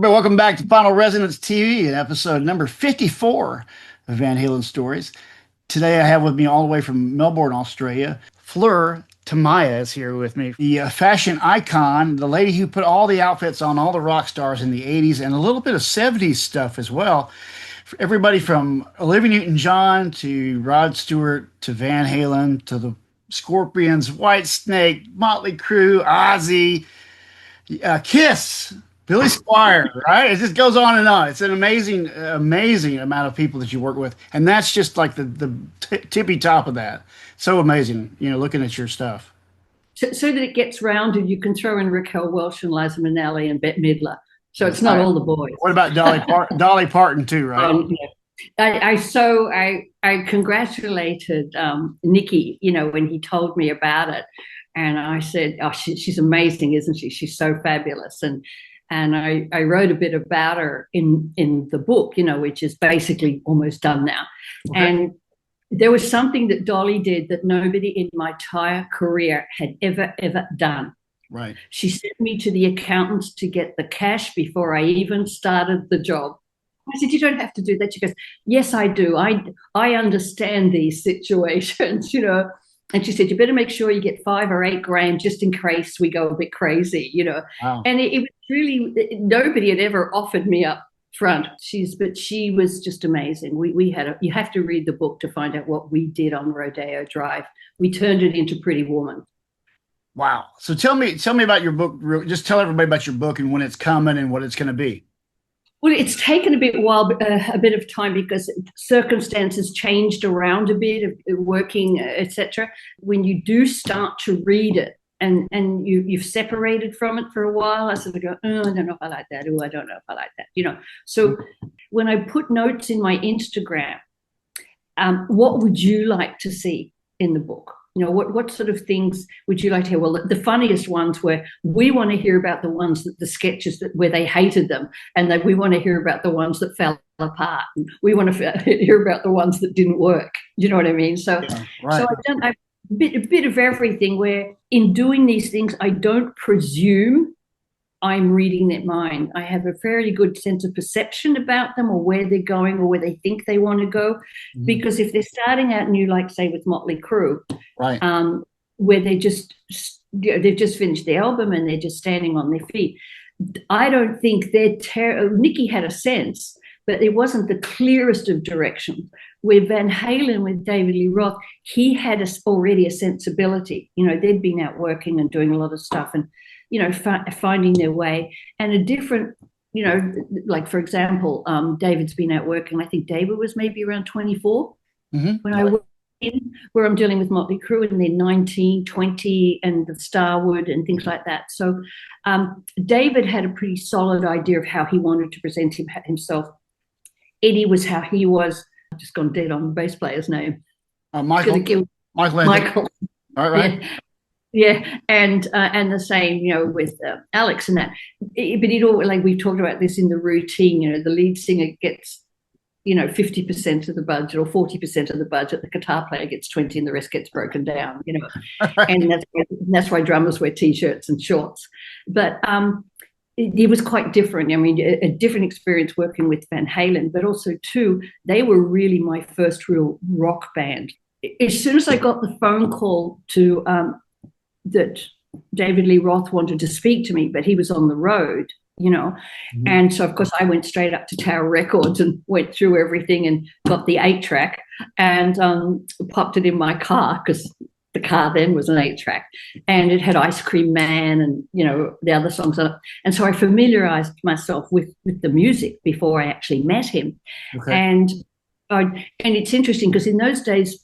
Welcome back to Final Resonance TV and episode number 54 of Van Halen Stories. Today I have with me all the way from Melbourne, Australia, Fleur Thiemeyer is here with me. The fashion icon, the lady who put all the outfits on all the rock stars in the 80s and a little bit of 70s stuff as well. For everybody from Olivia Newton-John to Rod Stewart to Van Halen to the Scorpions, Whitesnake, Motley Crue, Ozzy, Kiss, Billy Squier, right? It just goes on and on. It's an amazing, amazing amount of people that you work with. And that's just like the tippy top of that. So amazing, looking at your stuff. So that it gets rounded, you can throw in Raquel Welch and Liza Minnelli and Bette Midler. So it's not all the boys. What about Dolly Parton too, right? Yeah. I congratulated Nikki, when he told me about it. And I said, oh, she's amazing, isn't she? She's so fabulous. And I wrote a bit about her in the book, which is basically almost done now. Okay. And there was something that Dolly did that nobody in my entire career had ever done. Right. She sent me to the accountants to get the cash before I even started the job. I said, you don't have to do that. She goes, yes, I do. I understand these situations, And she said, you better make sure you get $5 or $8 grand just in case we go a bit crazy, Wow. And it was really, nobody had ever offered me up front. But she was just amazing. You have to read the book to find out what we did on Rodeo Drive. We turned it into Pretty Woman. Wow. So tell me about your book. Just tell everybody about your book and when it's coming and what it's going to be. Well, it's taken a bit of time because circumstances changed around a bit of working, etc. When you do start to read it and you've separated from it for a while, I sort of go, oh, I don't know if I like that. Oh, I don't know if I like that. So when I put notes in my Instagram, what would you like to see in the book? What sort of things would you like to hear? Well, the funniest ones were, we want to hear about the sketches where they hated them, and then we want to hear about the ones that fell apart. And we want to hear about the ones that didn't work. You know what I mean? So, yeah, right. So I've done a bit of everything where in doing these things, I don't presume I'm reading their mind. I have a fairly good sense of perception about them or where they're going or where they think they want to go. Mm-hmm. Because if they're starting out new, like say with Motley Crue, right, where they've just finished the album and they're just standing on their feet, I don't think Nikki had a sense, but it wasn't the clearest of direction. With Van Halen, with David Lee Roth, he had already a sensibility. They'd been out working and doing a lot of stuff and finding their way, and a different, like for example, David's been out working. I think David was maybe around 24 when I worked in, where I'm dealing with Motley Crue, and they're 19, 20, and the Starwood and things like that. So David had a pretty solid idea of how he wanted to present himself. Eddie was how he was. I've just gone dead on the bass player's name. Michael. Michael. All right. Yeah. Yeah, and the same, with Alex and that. But it all, like we've talked about this in the routine. The lead singer gets, 50% of the budget or 40% of the budget. The guitar player gets 20, and the rest gets broken down. And that's why drummers wear t-shirts and shorts. But it was quite different. I mean, a different experience working with Van Halen, but also too, they were really my first real rock band. As soon as I got the phone call to that David Lee Roth wanted to speak to me, but he was on the road, Mm-hmm. And so, of course, I went straight up to Tower Records and went through everything and got the 8-track and popped it in my car, because the car then was an 8-track, and it had Ice Cream Man and, the other songs on it. And so I familiarized myself with the music before I actually met him. Okay. And it's interesting because in those days,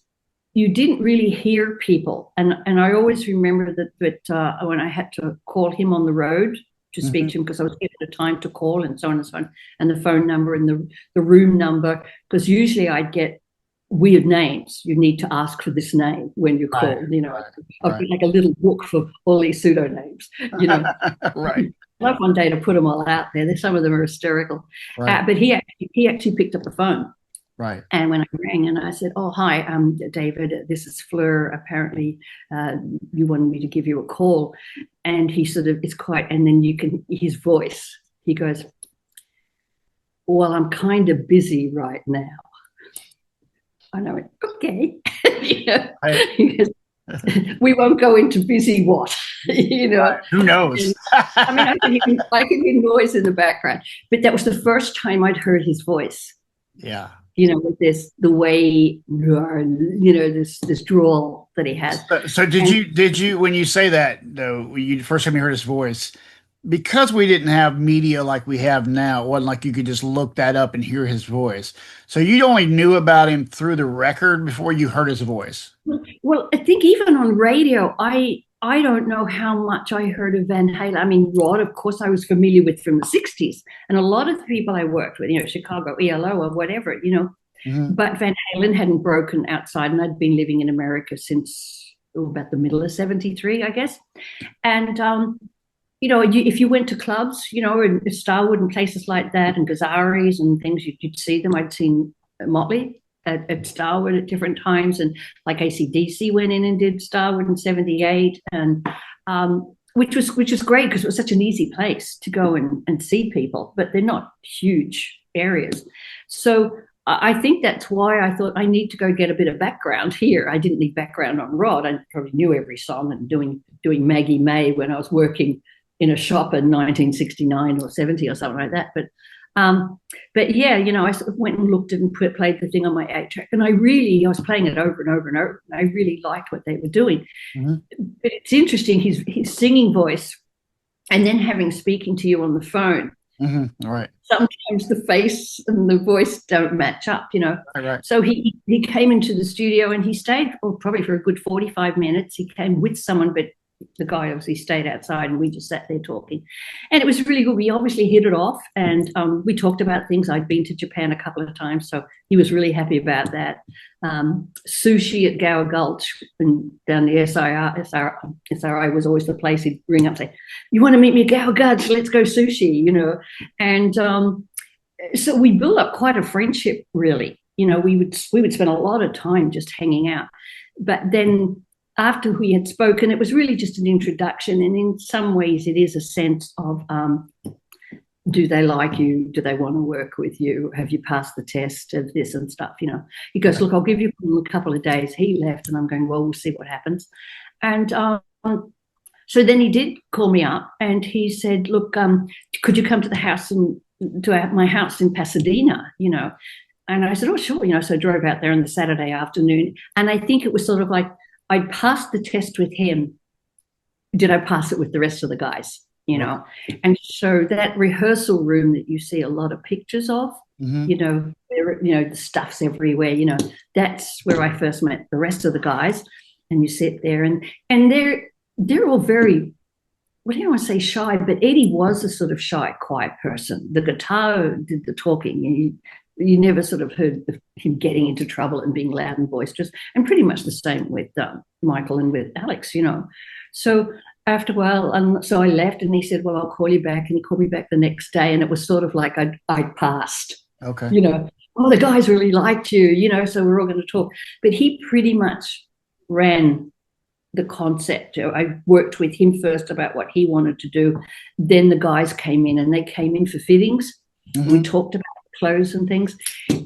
you didn't really hear people. And I always remember that when I had to call him on the road to speak to him, because I was given a time to call and so on and so on, and the phone number and the room number, because usually I'd get weird names. You need to ask for this name when you call, right. Like a little book for all these pseudonyms, Right. I'd love one day to put them all out there. Some of them are hysterical. Right. But he actually picked up the phone. Right. And when I rang and I said, oh, hi, David, this is Fleur. Apparently you wanted me to give you a call. And he sort of, it's quite, and then you can, his voice, he goes, well, I'm kind of busy right now. And I went, okay. You know, we won't go into busy what, you know. Right. Who knows? I mean, I could hear noise in the background, but that was the first time I'd heard his voice. Yeah. You know, with the way, you know, this drawl that he has. So did you when you say that though, you first time you heard his voice, because we didn't have media like we have now, it wasn't like you could just look that up and hear his voice. So you only knew about him through the record before you heard his voice. Well, I think even on radio, I don't know how much I heard of Van Halen. I mean, Roth, of course, I was familiar with from the 60s. And a lot of the people I worked with, you know, Chicago, ELO or whatever, you know, but Van Halen hadn't broken outside, and I'd been living in America since about the middle of 73, I guess. And, you know, if you went to clubs, you know, in Starwood and places like that, and Gazzari's and things, you'd see them. I'd seen Motley at Starwood at different times, and like AC/DC went in and did Starwood in 78, and which was great because it was such an easy place to go and see people, but they're not huge areas. So I think that's why I thought I need to go get a bit of background here. I didn't need background on Rod. I probably knew every song, and doing Maggie May when I was working in a shop in 1969 or 70 or something like that. But yeah, you know, I sort of went and looked and played the thing on my 8-track, and I was playing it over and over and over, and I really liked what they were doing. But it's interesting, his singing voice, and then speaking to you on the phone. Right. Sometimes the face and the voice don't match up, you know. Right. So he came into the studio, and he stayed probably for a good 45 minutes. He came with someone, but the guy obviously stayed outside, and we just sat there talking, and it was really good. We obviously hit it off, and we talked about things. I'd been to Japan a couple of times, so he was really happy about that. Sushi at Gower Gulch and down the SRI was always the place he'd ring up and say, you want to meet me at Gower Gulch? Let's go sushi, you know. And so we built up quite a friendship, really. You know, we would spend a lot of time just hanging out. But then after we had spoken, it was really just an introduction. And in some ways it is a sense of, do they like you? Do they want to work with you? Have you passed the test of this and stuff? You know, he goes, look, I'll give you a couple of days. He left, and I'm going, well, we'll see what happens. And so then he did call me up, and he said, look, could you come to the house and to my house in Pasadena, you know? And I said, oh, sure. You know, so I drove out there on the Saturday afternoon. And I think it was sort of like, I passed the test with him. Did I pass it with the rest of the guys? You know, and so that rehearsal room that you see a lot of pictures of, you know, the stuff's everywhere. You know, that's where I first met the rest of the guys. And you sit there, and they're all very, well, I don't want to say shy, but Eddie was a sort of shy, quiet person. The guitar did the talking. You never sort of heard of him getting into trouble and being loud and boisterous, and pretty much the same with Michael and with Alex, you know. So after a while, so I left, and he said, well, I'll call you back. And he called me back the next day, and it was sort of like I'd passed. Okay. You know, the guys really liked you, you know, so we're all going to talk. But he pretty much ran the concept. I worked with him first about what he wanted to do. Then the guys came in, and they came in for fittings. We talked about clothes and things,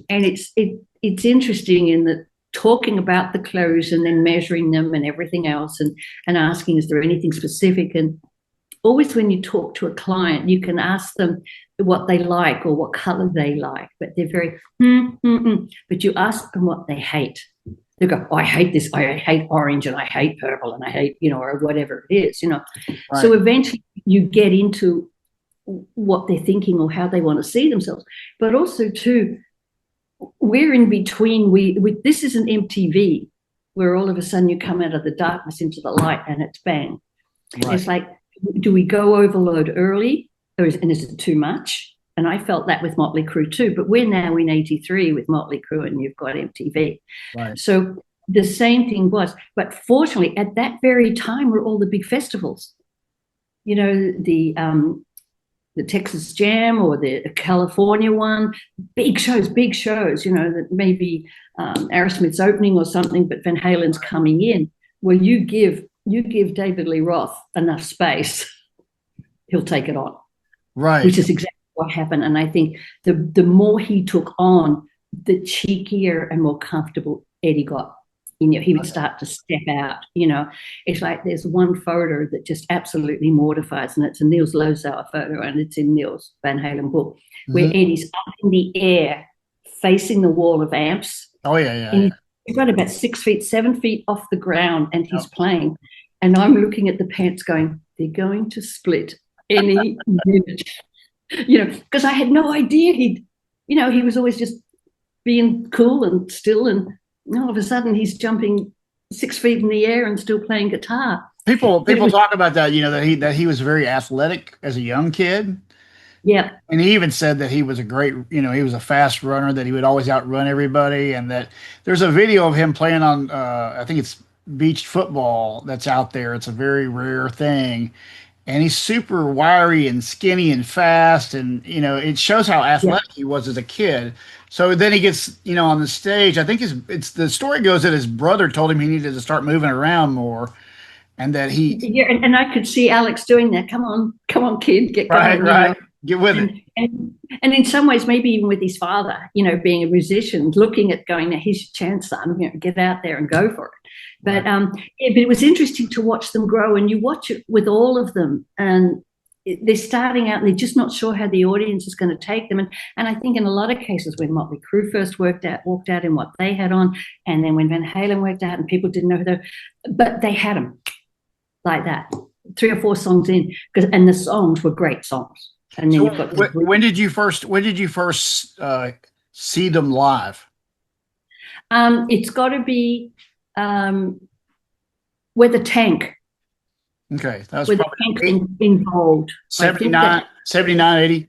and it's interesting in that talking about the clothes and then measuring them and everything else, and asking, is there anything specific? And always when you talk to a client, you can ask them what they like or what color they like, but they're very but you ask them what they hate. They go, oh, I hate this, I hate orange, and I hate purple, and I hate, you know, or whatever it is, you know. Right. So eventually you get into what they're thinking or how they want to see themselves. But also too, we're in between. We this isn't MTV where all of a sudden you come out of the darkness into the light and it's bang. Right. It's like, do we go overload early, and is it too much? And I felt that with Motley Crue too, but we're now in 83 with Motley Crue, and you've got MTV. Right. So the same thing was, but fortunately at that very time were all the big festivals, you know, the Texas Jam or the California one, big shows, you know, that maybe Aerosmith's opening or something, but Van Halen's coming in. Well, you give David Lee Roth enough space, he'll take it on. Right. Which is exactly what happened. And I think the more he took on, the cheekier and more comfortable Eddie got. He would start to step out. It's like there's one photo that just absolutely mortifies, and it's a Niels Lozauer photo, and it's in Niels Van Halen book, where Eddie's up in the air facing the wall of amps. Oh, yeah. And he's got about 6 feet, 7 feet off the ground, and he's playing. And I'm looking at the pants going, they're going to split any minute. Because I had no idea he was always just being cool and still, and all of a sudden he's jumping 6 feet in the air and still playing guitar. People talk about that, that he was very athletic as a young kid. Yeah. And he even said that he was he was a fast runner, that he would always outrun everybody. And that there's a video of him playing on, I think it's beach football that's out there. It's a very rare thing. And he's super wiry and skinny and fast. And, it shows how athletic he was as a kid. So then he gets, on the stage. I think the story goes that his brother told him he needed to start moving around more. And that and I could see Alex doing that. Come on, kid, get going. Right. Get with it. And in some ways, maybe even with his father, being a musician, looking at going, now here's your chance, son, get out there and go for it. But but it was interesting to watch them grow, and you watch it with all of them, and they're starting out and they're just not sure how the audience is going to take them. And I think in a lot of cases when Motley Crue first walked out in what they had on, and then when Van Halen worked out and people didn't know who they were, but they had them like that, 3 or 4 songs in, and the songs were great songs. And then you've got when did you first see them live? It's got to be with a tank. Okay, that was with probably a tank involved. 79, 80.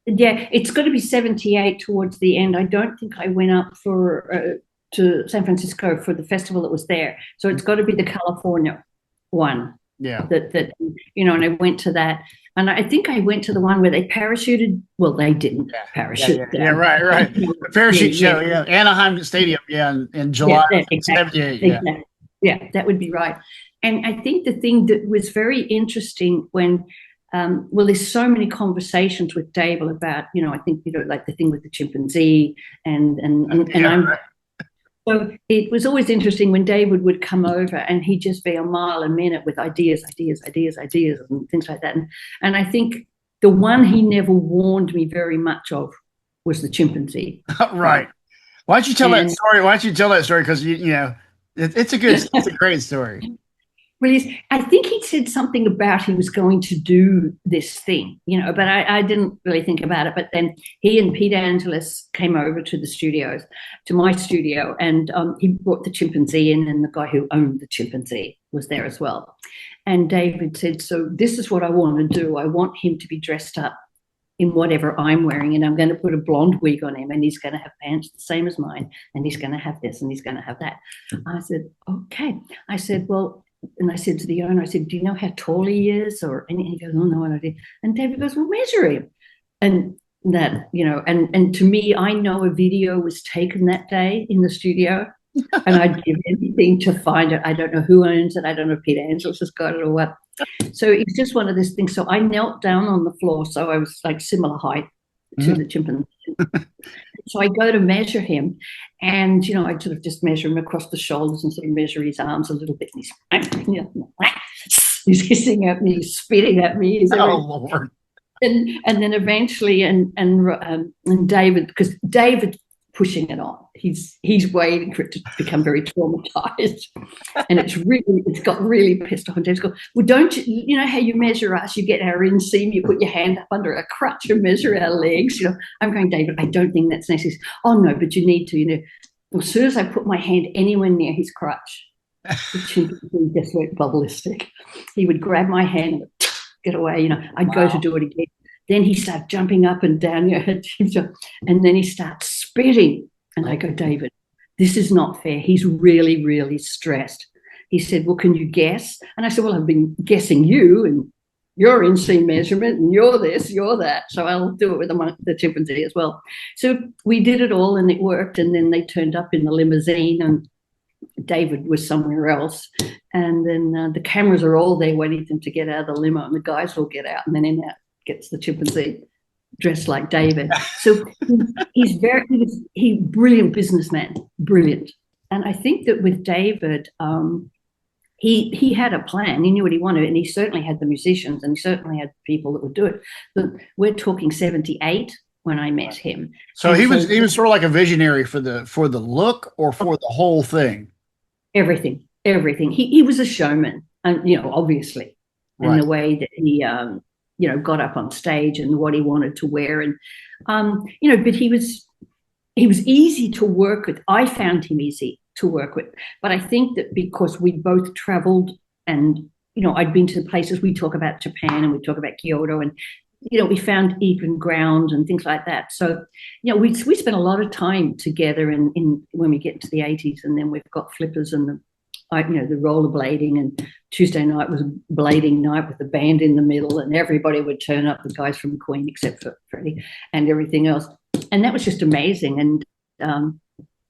Yeah, it's got to be 78 towards the end. I don't think I went up to San Francisco for the festival that was there. So it's got to be the California one. Yeah. That and I went to that. And I think I went to the one where they parachuted. Well, they didn't parachute. Yeah, right. The parachute show, Anaheim Stadium, in July. Exactly. Yeah, that would be right. And I think the thing that was very interesting when, there's so many conversations with Dave about, I think, like the thing with the chimpanzee and I'm. Right. So it was always interesting when David would come over and he'd just be a mile a minute with ideas and things like that. And I think the one he never warned me very much of was the chimpanzee. Right. Why don't you tell that story? Because it's a great story. Well, I think he said something about he was going to do this thing, but I didn't really think about it. But then he and Pete Angelis came over to my studio, and he brought the chimpanzee in, and the guy who owned the chimpanzee was there as well. And David said, so this is what I want to do. I want him to be dressed up in whatever I'm wearing, and I'm going to put a blonde wig on him, and he's going to have pants the same as mine, and he's going to have this, and he's going to have that. I said, okay. I said, well, and I said to the owner, I said, do you know how tall he is? And he goes, oh, no, I don't. And David goes, well, measure him. And that, and to me, I know a video was taken that day in the studio, and I'd give anything to find it. I don't know who owns it. I don't know if Peter Angelis has got it or what. So it's just one of those things. So I knelt down on the floor, so I was like similar height to the chimpanzee. So I go to measure him, and I sort of just measure him across the shoulders and sort of measure his arms a little bit. And he's hissing at me, he's spitting at me. Oh, Lord. And then eventually, and David, because David pushing it on, he's waiting for it to become very traumatized, and it's got really pissed off. And David's going, well, don't you know how you measure us? You get our inseam, you put your hand up under a crutch and measure our legs. I'm going, David, I don't think that's necessary. Oh no, but you need to. Well, as soon as I put my hand anywhere near his crutch, the chimpanzee just went ballistic. He would grab my hand and get away. I'd go to do it again. Then he started jumping up and down, and then he starts spitting. And I go, David, this is not fair. He's really, really stressed. He said, well, can you guess? And I said, well, I've been guessing you, and your inseam measurement, and you're this, you're that. So I'll do it with the chimpanzee as well. So we did it all, and it worked. And then they turned up in the limousine, and David was somewhere else. And then the cameras are all there waiting for them to get out of the limo, and the guys will get out, and then in out gets the chimpanzee. dressed like David. So he's brilliant businessman, brilliant. And I think that with David, he had a plan. He knew what he wanted, and he certainly had the musicians, and he certainly had people that would do it. But we're talking 78 when I met him. So he was sort of like a visionary for the look or for the whole thing. Everything. He was a showman, and obviously, and the way that he got up on stage and what he wanted to wear, and but he was easy to work with. I found him easy to work with, but I think that because we both traveled, and I'd been to the places, we talk about Japan and we talk about Kyoto, and we found even ground and things like that. So we spent a lot of time together in when we get into the 80s, and then we've got flippers and the rollerblading, and Tuesday night was blading night with the band in the middle, and everybody would turn up, the guys from Queen except for Freddie and everything else, and that was just amazing. And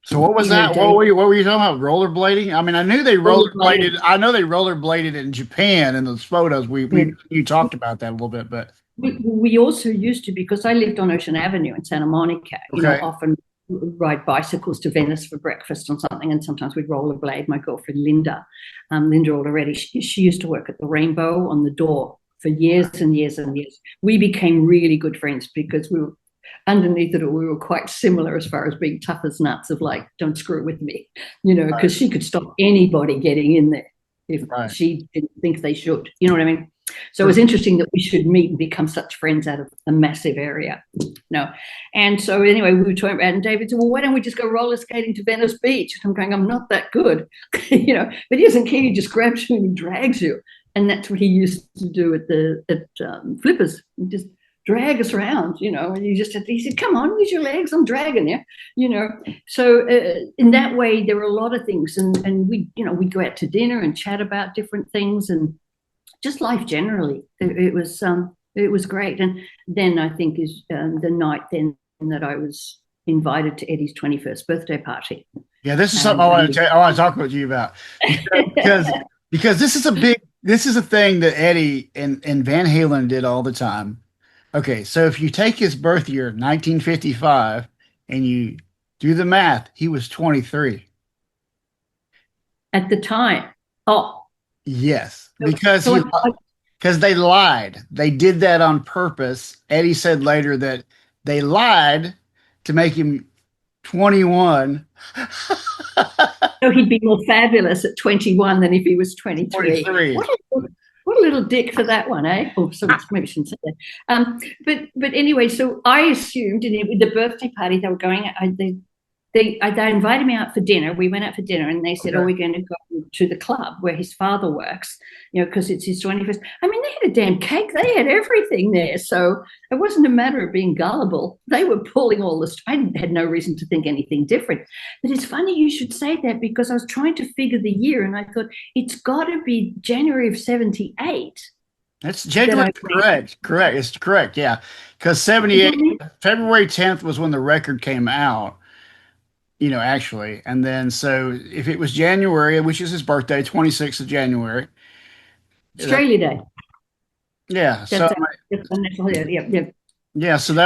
so what was that? What were you talking about? Rollerblading? I mean, I knew they rollerbladed. I know they rollerbladed in Japan in those photos. You talked about that a little bit, but we also used to, because I lived on Ocean Avenue in Santa Monica. Often ride bicycles to Venice for breakfast or something, and sometimes we'd rollerblade. My girlfriend Linda already, she used to work at the Rainbow on the door for years and years and years. We became really good friends because we were underneath it all, we were quite similar as far as being tough as nuts, of like, don't screw with me, because she could stop anybody getting in there if she didn't think they should. You know what I mean? So it was interesting that we should meet and become such friends out of a massive area. And so anyway, we were talking about, and David said, well, why don't we just go roller skating to Venice Beach? And I'm going, I'm not that good, but he doesn't care. He just grabs you and he drags you. And that's what he used to do at Flippers. He just drag us around, and he said, come on, use your legs, I'm dragging you, So in that way, there were a lot of things. And we'd go out to dinner and chat about different things and just life generally. It was great. And then I think is the night then that I was invited to Eddie's 21st birthday party. Yeah, this is something I want to talk with you about, because this is a thing that Eddie and Van Halen did all the time. Okay, so if you take his birth year, 1955, and you do the math, he was 23 at the time. Oh. Yes, because they lied. They did that on purpose. Eddie said later that they lied to make him 21. So he'd be more fabulous at 21 than if he was 23. What a little dick for that one, eh? Oh, so maybe I shouldn't say that. But anyway, so I assumed with the birthday party they were going. They invited me out for dinner. We went out for dinner, and they said, we're going to go to the club where his father works, because it's his 21st. I mean, they had a damn cake. They had everything there. So it wasn't a matter of being gullible. They were pulling all this. I had no reason to think anything different. But it's funny you should say that, because I was trying to figure the year, and I thought, it's got to be January of 78. That's January. Correct. It's correct. Yeah. Because 78, February 10th was when the record came out. Actually. And then, so if it was January, which is his birthday, 26th of January. Australia Day. Yeah. So that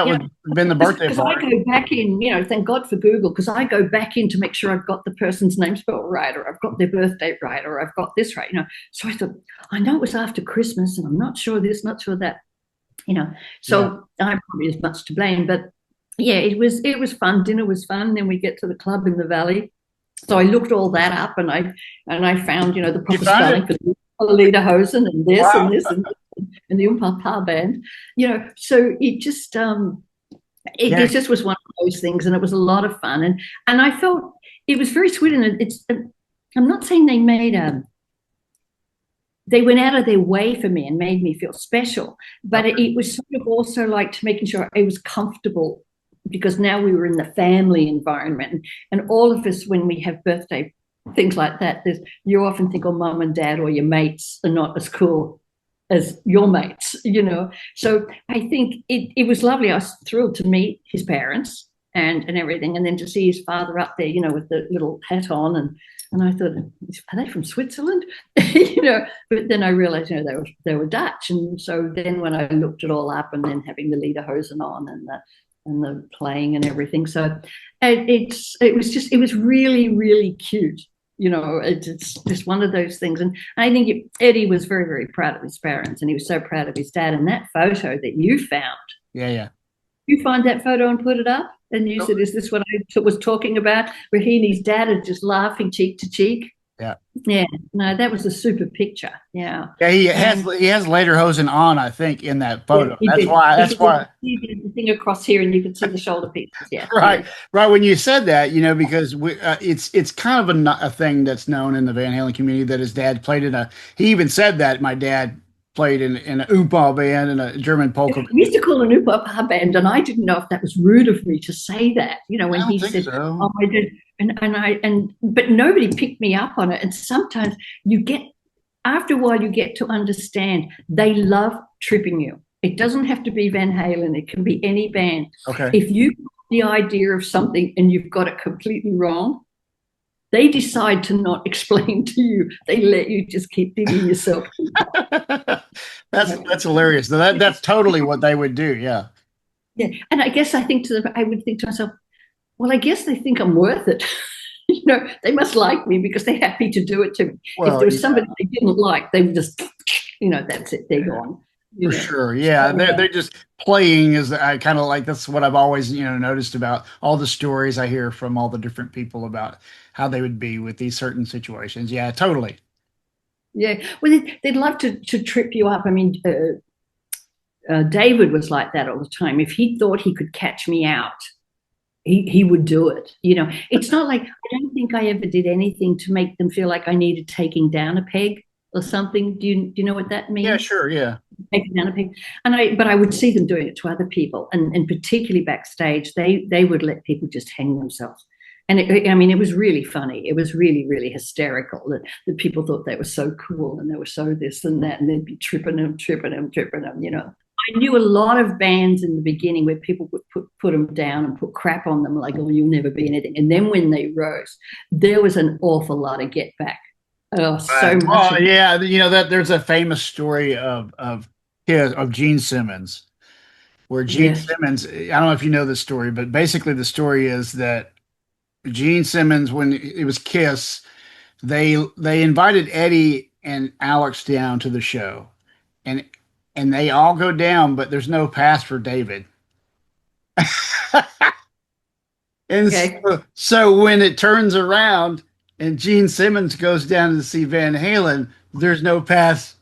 would have been the birthday party. Because I go back in, thank God for Google, because I go back in to make sure I've got the person's name spelled right, or I've got their birthday right, or I've got this right, So I thought, I know it was after Christmas, and I'm not sure this, not sure that, So I'm probably as much to blame, but yeah, it was fun. Dinner was fun. Then we get to the club in the valley. So I looked all that up, and I found the proper spelling for Lederhosen and this and this and the Pa band. So it just it just was one of those things, and it was a lot of fun, and I felt it was very sweet. And I'm not saying they went out of their way for me and made me feel special, but it was sort of also like making sure I was comfortable, because now we were in the family environment, and all of us, when we have birthday things like that, you often think, mum and dad or your mates are not as cool as your mates, So I think it was lovely. I was thrilled to meet his parents and everything, and then to see his father up there, with the little hat on, And I thought, are they from Switzerland? You know, but then I realized, you know, they were Dutch. And so then when I looked it all up, and then having the lederhosen on and the playing and everything, so it was really, really cute. You know, it's just one of those things. And I think Eddie was very, very proud of his parents, and he was so proud of his dad. And that photo that you found, Yeah. you find that photo and put it up, and you said, "Is this what I was talking about?" Where he and his dad are just laughing cheek to cheek. Yeah. Yeah. No, that was a super picture. Yeah. Yeah, he has lederhosen on, I think, in that Yeah, photo. he That's did. why. That's why. He did the thing across here, and you could see the shoulder pieces. Yeah. Right, Yeah. right. When you said that, you know, because it's kind of a thing that's known in the Van Halen community that his dad played in a. He even said that my dad played in an Oompa band and a German polka. We used to call an Upa band, and I didn't know if that was rude of me to say that. You know, when I don't he think said, so. "Oh, I did," but nobody picked me up on it. And sometimes after a while, you get to understand they love tripping you. It doesn't have to be Van Halen; it can be any band. Okay. If you got the idea of something and you've got it completely wrong, they decide to not explain to you. They let you just keep digging yourself. That's hilarious. That's totally what they would do. Yeah. Yeah, and I guess I would think to myself, well, I guess they think I'm worth it. You know, they must like me because they're happy to do it to me. If Well, there was somebody they didn't like, they would just, you know, that's it, they're gone. for sure. Yeah, they're just playing is I kind of like that's what I've always, you know, noticed about all the stories I hear from all the different people about how they would be with these certain situations. Yeah, totally. Yeah, well, they'd love to trip you up. I mean, David was like that all the time. If he thought he could catch me out, he would do it. You know, it's not like I don't think I ever did anything to make them feel like I needed taking down a peg or something. Do you know what that means? Yeah, sure. Yeah. Taking down a peg. But I would see them doing it to other people, and particularly backstage, they would let people just hang themselves. And I mean, it was really funny. It was really, really hysterical that people thought they were so cool and they were so this and that, and they'd be tripping them, you know. I knew a lot of bands in the beginning where people would put them down and put crap on them, like, oh, you'll never be anything. And then when they rose, there was an awful lot of get back. Oh, so much. Oh, yeah. You know that there's a famous story of Gene Simmons, where Gene Yes. Simmons. I don't know if you know this story, but basically the story is that Gene Simmons, when it was Kiss, they invited Eddie and Alex down to the show, and they all go down, but there's no pass for David. And Okay. so when it turns around and Gene Simmons goes down to see Van Halen, there's no pass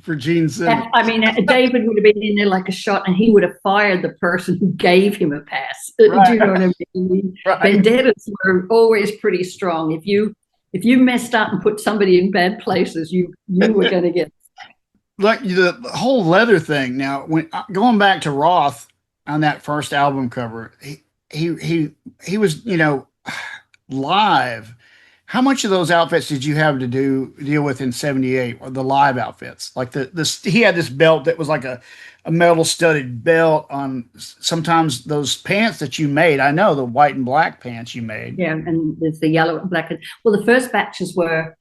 for Gene Simmons. I mean, David would have been in there like a shot, and he would have fired the person who gave him a pass. Right. Do you know what I mean? Right. Vendettas were always pretty strong. If you messed up and put somebody in bad places, you were going to get. Like the whole leather thing. Now, when going back to Roth on that first album cover, he was, you know, live. How much of those outfits did you have to deal with in '78? Or the live outfits, like he had this belt that was like a metal studded belt on. Sometimes those pants that you made, I know the white and black pants you made. Yeah, and there's the yellow and black. Well, the first batches were,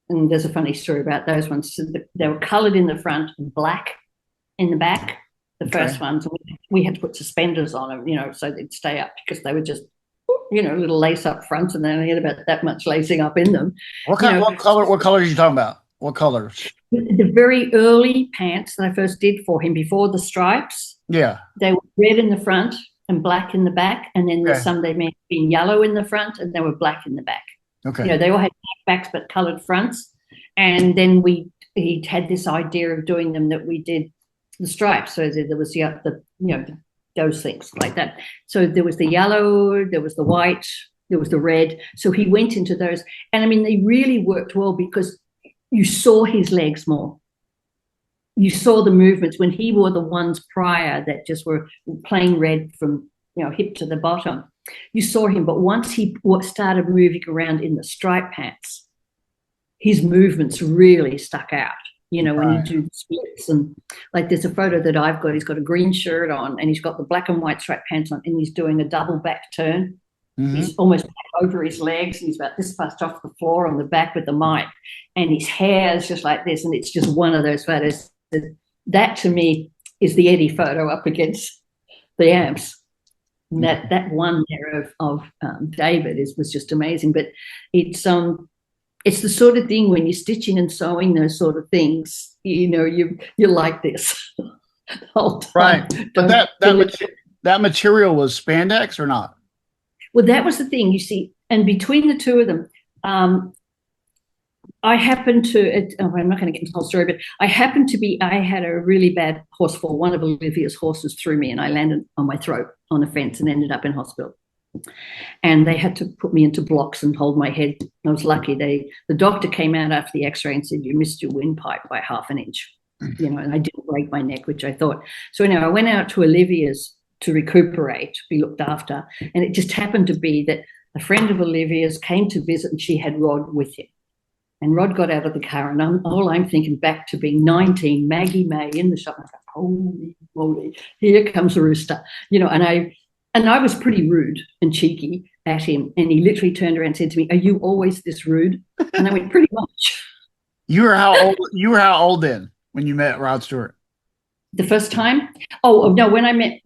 and there's a funny story about those ones. So they were coloured in the front and black in the back. The first ones, we had to put suspenders on them, you know, so they'd stay up because they were just, you know, little lace up fronts, and they only had about that much lacing up in them. What color? What colors are you talking about? What colors? The very early pants that I first did for him before the stripes, Yeah. they were red in the front and black in the back, and then Okay. some they may have been yellow in the front and they were black in the back. Okay. You know, they all had black backs but coloured fronts, and then he had this idea of doing them that we did the stripes. So there was the you know, those things like that. So there was the yellow, there was the white, there was the red. So he went into those, and I mean, they really worked well because you saw his legs more. You saw the movements when he wore the ones prior that just were plain red from, you know, hip to the bottom. You saw him, but once he started moving around in the stripe pants, his movements really stuck out. You know, when you do the splits, and like there's a photo that I've got, he's got a green shirt on and he's got the black and white striped pants on, and he's doing a double back turn. He's almost back over his legs, and he's about this far off the floor on the back with the mic, and his hair is just like this, and it's just one of those photos. That to me is the Eddie photo up against the amps. And that one there of David was just amazing. But it's the sort of thing when you're stitching and sewing those sort of things, you're like this the whole time. Right. But that material was spandex or not? Well, that was the thing, you see, and between the two of them, I happened to, I'm not going to get into the whole story, but I had a really bad horse fall. One of Olivia's horses threw me and I landed on my throat on a fence and ended up in hospital. And they had to put me into blocks and hold my head. I was lucky. The doctor came out after the x-ray and said, you missed your windpipe by 1/2 inch, and I didn't break my neck, which I thought. So anyway, I went out to Olivia's to recuperate, be looked after. And it just happened to be that a friend of Olivia's came to visit and she had Rod with him. And Rod got out of the car and I'm thinking back to being 19, Maggie May in the shop. I thought, holy moly, here comes a rooster. And I was pretty rude and cheeky at him. And he literally turned around and said to me, are you always this rude? And I went, pretty much. You were how old then when you met Rod Stewart? The first time? Oh no, when I met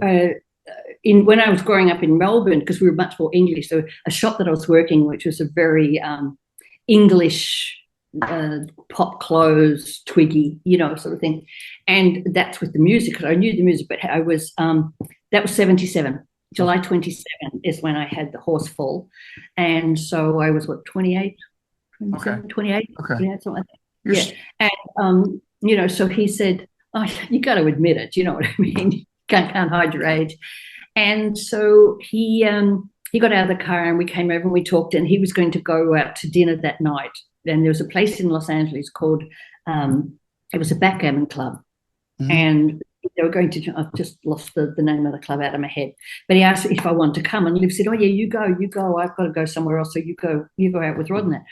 when I was growing up in Melbourne, because we were much more English. So a shop that I was working, which was a very English pop clothes, Twiggy, sort of thing. And that's with the music, because I knew the music, but I was that was 77. July 27 is when I had the horse fall. And so I was 28, 27, okay. 28, okay. Yeah, something like that. Yeah. And so he said, oh, you got to admit it. You know what I mean? Can't hide your age. And so he got out of the car and we came over and we talked, and he was going to go out to dinner that night. And there was a place in Los Angeles called, it was a backgammon club. Mm-hmm. And they were going to, I've just lost the name of the club out of my head. But he asked if I wanted to come, and Liv said, oh yeah, you go. I've got to go somewhere else. So you go out with Rod and that.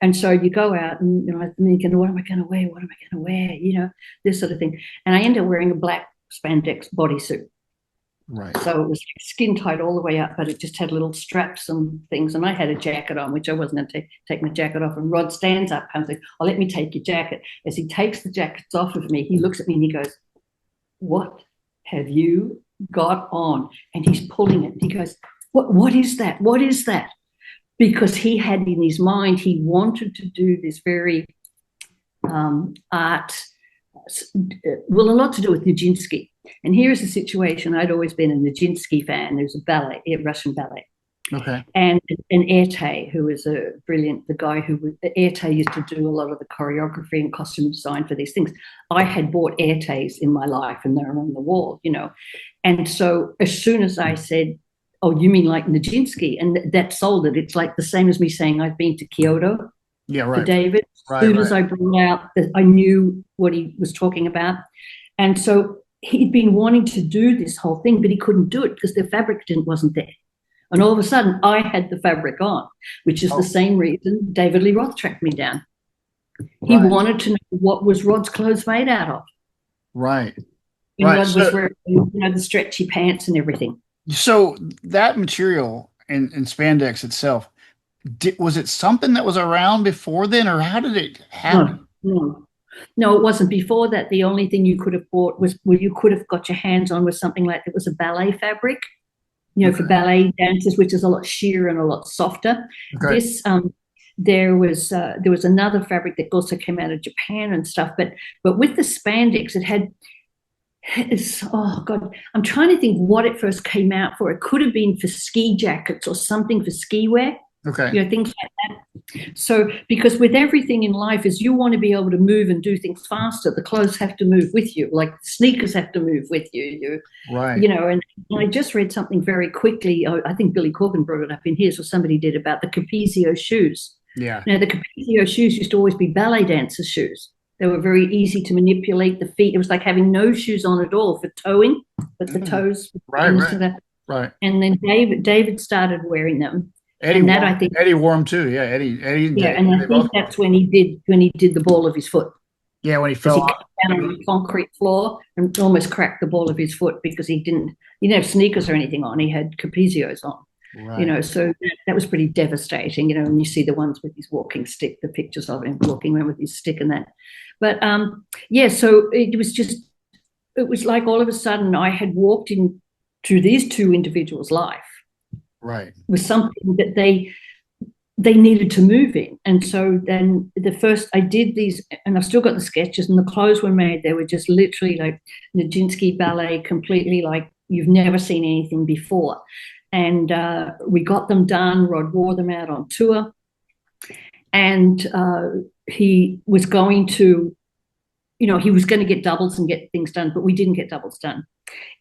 And so you go out and, I'm thinking, what am I going to wear? What am I going to wear? This sort of thing. And I ended up wearing a black spandex bodysuit. Right. So it was like skin tight all the way up, but it just had little straps and things. And I had a jacket on, which I wasn't going to take my jacket off. And Rod stands up and says, oh, let me take your jacket. As he takes the jackets off of me, he looks at me and he goes, what have you got on? And he's pulling it. He goes, what is that? What is that? Because he had in his mind, he wanted to do this very art, well, a lot to do with Nijinsky. And here's the situation. I'd always been a Nijinsky fan. There was a Russian ballet. Okay. And Erte, who was the guy Erte used to do a lot of the choreography and costume design for these things. I had bought Ertes in my life and they're on the wall, And so as soon as I said, oh, you mean like Nijinsky? And that sold it. It's like the same as me saying I've been to Kyoto for David. As soon as I brought out that I knew what he was talking about. And so he'd been wanting to do this whole thing, but he couldn't do it because the fabric wasn't there. And all of a sudden, I had the fabric on, which is the same reason David Lee Roth tracked me down. He wanted to know what was Rod's clothes made out of. Right. And Rod was wearing, the stretchy pants and everything. So that material in spandex itself, was it something that was around before then, or how did it happen? No, it wasn't. Before that, the only thing you could have bought you could have got your hands on was something like, it was a ballet fabric. For ballet dancers, which is a lot sheer and a lot softer. Okay. This, there was another fabric that also came out of Japan and stuff, but with the spandex, oh God, I'm trying to think what it first came out for. It could have been for ski jackets or something for ski wear. Okay. Things like that. So, because with everything in life is you want to be able to move and do things faster. The clothes have to move with you, like the sneakers have to move with you. Right. And I just read something very quickly. I think Billy Corgan brought it up in his, or somebody did, about the Capezio shoes. Yeah. Now, the Capezio shoes used to always be ballet dancers' shoes. They were very easy to manipulate the feet. It was like having no shoes on at all for toeing, but the toes. Right. And then David started wearing them. Eddie wore them too. Yeah, Eddie. Yeah, and I think that's when he did the ball of his foot. Yeah, when he fell down on the concrete floor and almost cracked the ball of his foot because he didn't have sneakers or anything on. He had Capezios on. Right. So that was pretty devastating, and you see the ones with his walking stick, the pictures of him walking around with his stick and that. But yeah, so it was like all of a sudden I had walked in through these two individuals' life Right. with something that they needed to move in. And so then I did these, and I've still got the sketches, and the clothes were made. They were just literally like Nijinsky ballet, completely like you've never seen anything before. And we got them done. Rod wore them out on tour. And he was going to, he was going to get doubles and get things done, but we didn't get doubles done.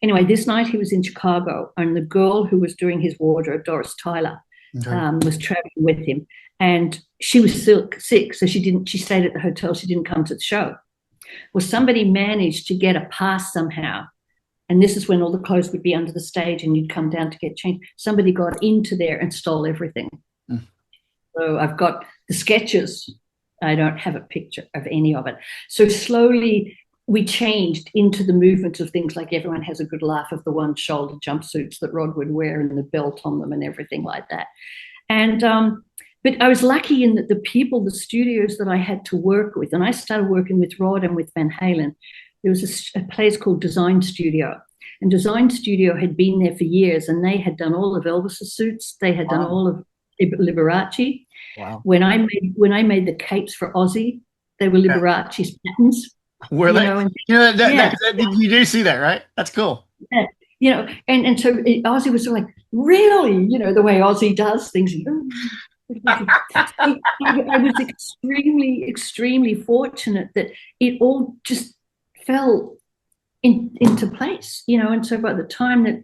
Anyway, this night he was in Chicago, and the girl who was doing his wardrobe, Doris Tyler, was traveling with him, and she was sick, so she stayed at the hotel. She didn't come to the show. Well, somebody managed to get a pass somehow, and this is when all the clothes would be under the stage and you'd come down to get changed. Somebody got into there and stole everything. So I've got the sketches. I don't have a picture of any of it. So slowly we changed into the movement of things like everyone has a good laugh of the one shoulder jumpsuits that Rod would wear and the belt on them and everything like that. And but I was lucky in that the studios that I had to work with, and I started working with Rod and with Van Halen. There was a place called Design Studio, and Design Studio had been there for years, and they had done all of Elvis's suits. They had done all of Liberace. Wow. When I made the capes for Ozzy, they were Liberace's patterns. Were they? You do see that, right? That's cool. Yeah. And so Ozzy was sort of like, really, the way Ozzy does things. I was extremely, extremely fortunate that it all just fell into place, and so by the time that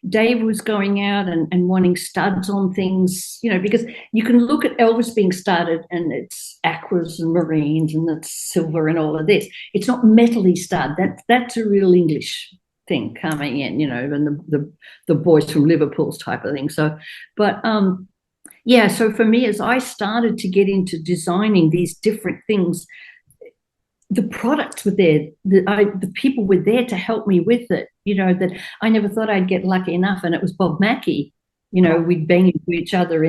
Dave was going out and wanting studs on things, because you can look at Elvis being studded and it's aquas and marines and it's silver and all of this. It's not metally stud. That's a real English thing coming in, and the boys from Liverpool's type of thing. So, but yeah, so for me, as I started to get into designing these different things, the products were there, the people were there to help me with it, that I never thought I'd get lucky enough. And it was Bob Mackie, we'd bang into each other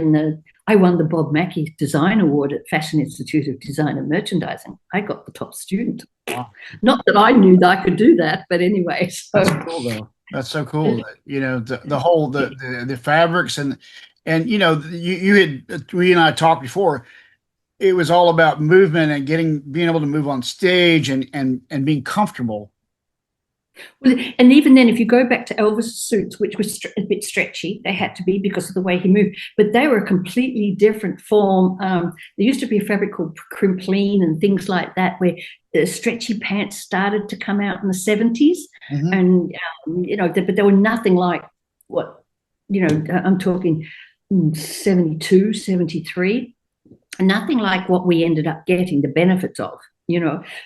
I won the Bob Mackie Design Award at Fashion Institute of Design and Merchandising. I got the top student. Wow. Not that I knew that I could do that, but anyway. So. That's cool, though. That's so cool. The whole, the fabrics and we and I talked before. It was all about movement and being able to move on stage and being comfortable. Well, and even then, if you go back to Elvis' suits, which was a bit stretchy, they had to be because of the way he moved, but they were a completely different form. There used to be a fabric called crimpline and things like that, where the stretchy pants started to come out in the 70s. Mm-hmm. And, but they were nothing like what, I'm talking 72, 73. Nothing like what we ended up getting the benefits of,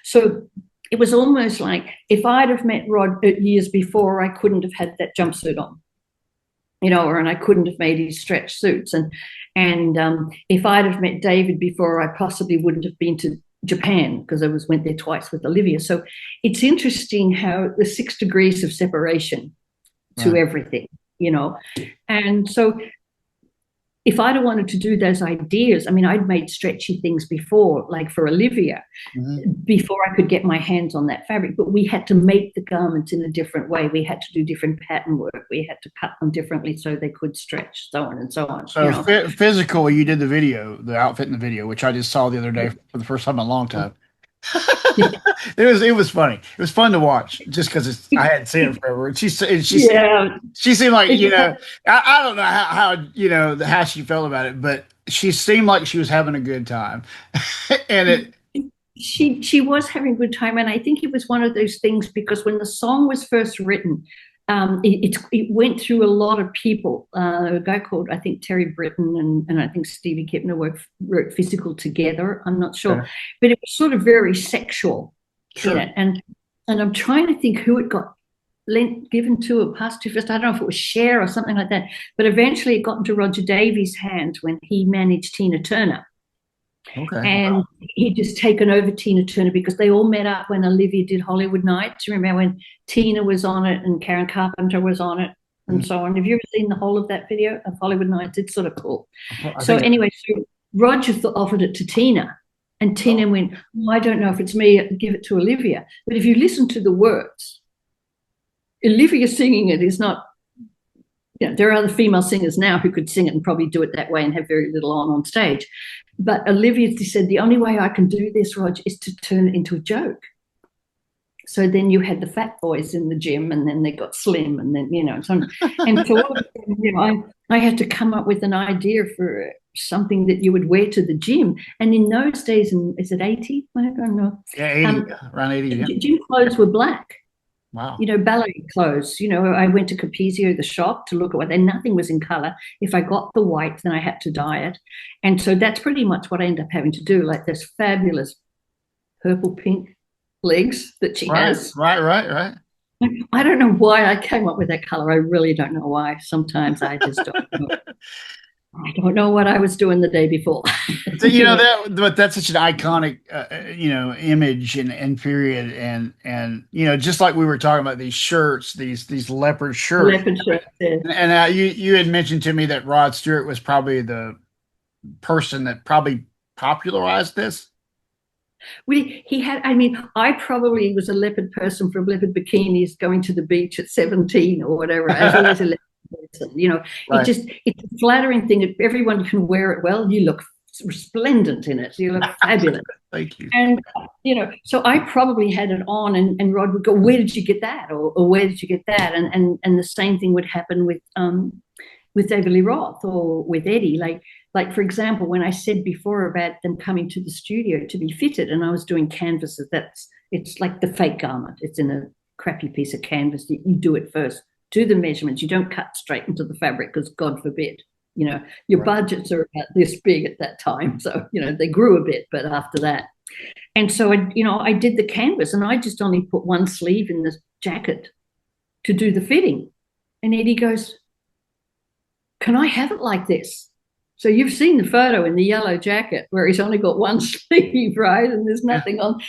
So it was almost like if I'd have met Rod years before, I couldn't have had that jumpsuit on, and I couldn't have made his stretch suits. And if I'd have met David before, I possibly wouldn't have been to Japan because I went there twice with Olivia. So it's interesting how the 6 degrees of separation to everything, And so if I'd have wanted to do those ideas, I'd made stretchy things before, like for Olivia, before I could get my hands on that fabric. But we had to make the garments in a different way. We had to do different pattern work. We had to cut them differently so they could stretch, so on and so on. So physical, you did the outfit in the video, which I just saw the other day for the first time in a long time. It was funny. It was fun to watch just because I hadn't seen it forever. And she seemed like I don't know how she felt about it, but she seemed like she was having a good time, and she was having a good time, and I think it was one of those things because when the song was first written, it went through a lot of people. A guy called, I think, Terry Britton and I think Stevie Kipner wrote Physical together. I'm not sure. But it was sort of very sexual. Sure. And I'm trying to think who it got given to or passed to first. I don't know if it was Cher or something like that. But eventually it got into Roger Davies' hands when he managed Tina Turner. Okay. And he'd just taken over Tina Turner because they all met up when Olivia did Hollywood Nights. Remember when Tina was on it and Karen Carpenter was on it? and so on. Have you ever seen the whole of that video of Hollywood Nights? It's sort of cool. So Roger offered it to Tina, and Tina went, I don't know if it's me, give it to Olivia. But if you listen to the words, Olivia singing it is not, there are other female singers now who could sing it and probably do it that way and have very little on stage. But Olivia said, the only way I can do this, Roger, is to turn it into a joke. So then you had the fat boys in the gym, and then they got slim, and then, so I had to come up with an idea for something that you would wear to the gym. And in those days, is it 80? I don't know. Yeah, 80, around 80. Yeah. Gym clothes were black. Wow. Ballet clothes. I went to Capezio, the shop, to look at and nothing was in color. If I got the white, then I had to dye it. And so that's pretty much what I ended up having to do, like those fabulous purple pink legs that she has. Right. I don't know why I came up with that color. I really don't know why. Sometimes I just don't know. I don't know what I was doing the day before. So, but that's such an iconic, image and period. And, just like we were talking about these shirts, these leopard shirts. Leopard shirts, yeah. And you had mentioned to me that Rod Stewart was probably the person that probably popularized this. I probably was a leopard person from leopard bikinis going to the beach at 17 or whatever. As always a leopard person, right. It's a flattering thing. If everyone can wear it well, you look resplendent in it. You look fabulous. Thank you. And, so I probably had it on, and Rod would go, where did you get that? Or where did you get that? And the same thing would happen with David Lee Roth or with Eddie. Like, for example, when I said before about them coming to the studio to be fitted, and I was doing canvases, it's like the fake garment. It's in a crappy piece of canvas. You do it first. Do the measurements. You don't cut straight into the fabric because, God forbid, your budgets are about this big at that time. So, they grew a bit, but after that. And so, I did the canvas, and I just only put one sleeve in the jacket to do the fitting. And Eddie goes, can I have it like this? So you've seen the photo in the yellow jacket where he's only got one sleeve, right? And there's nothing on.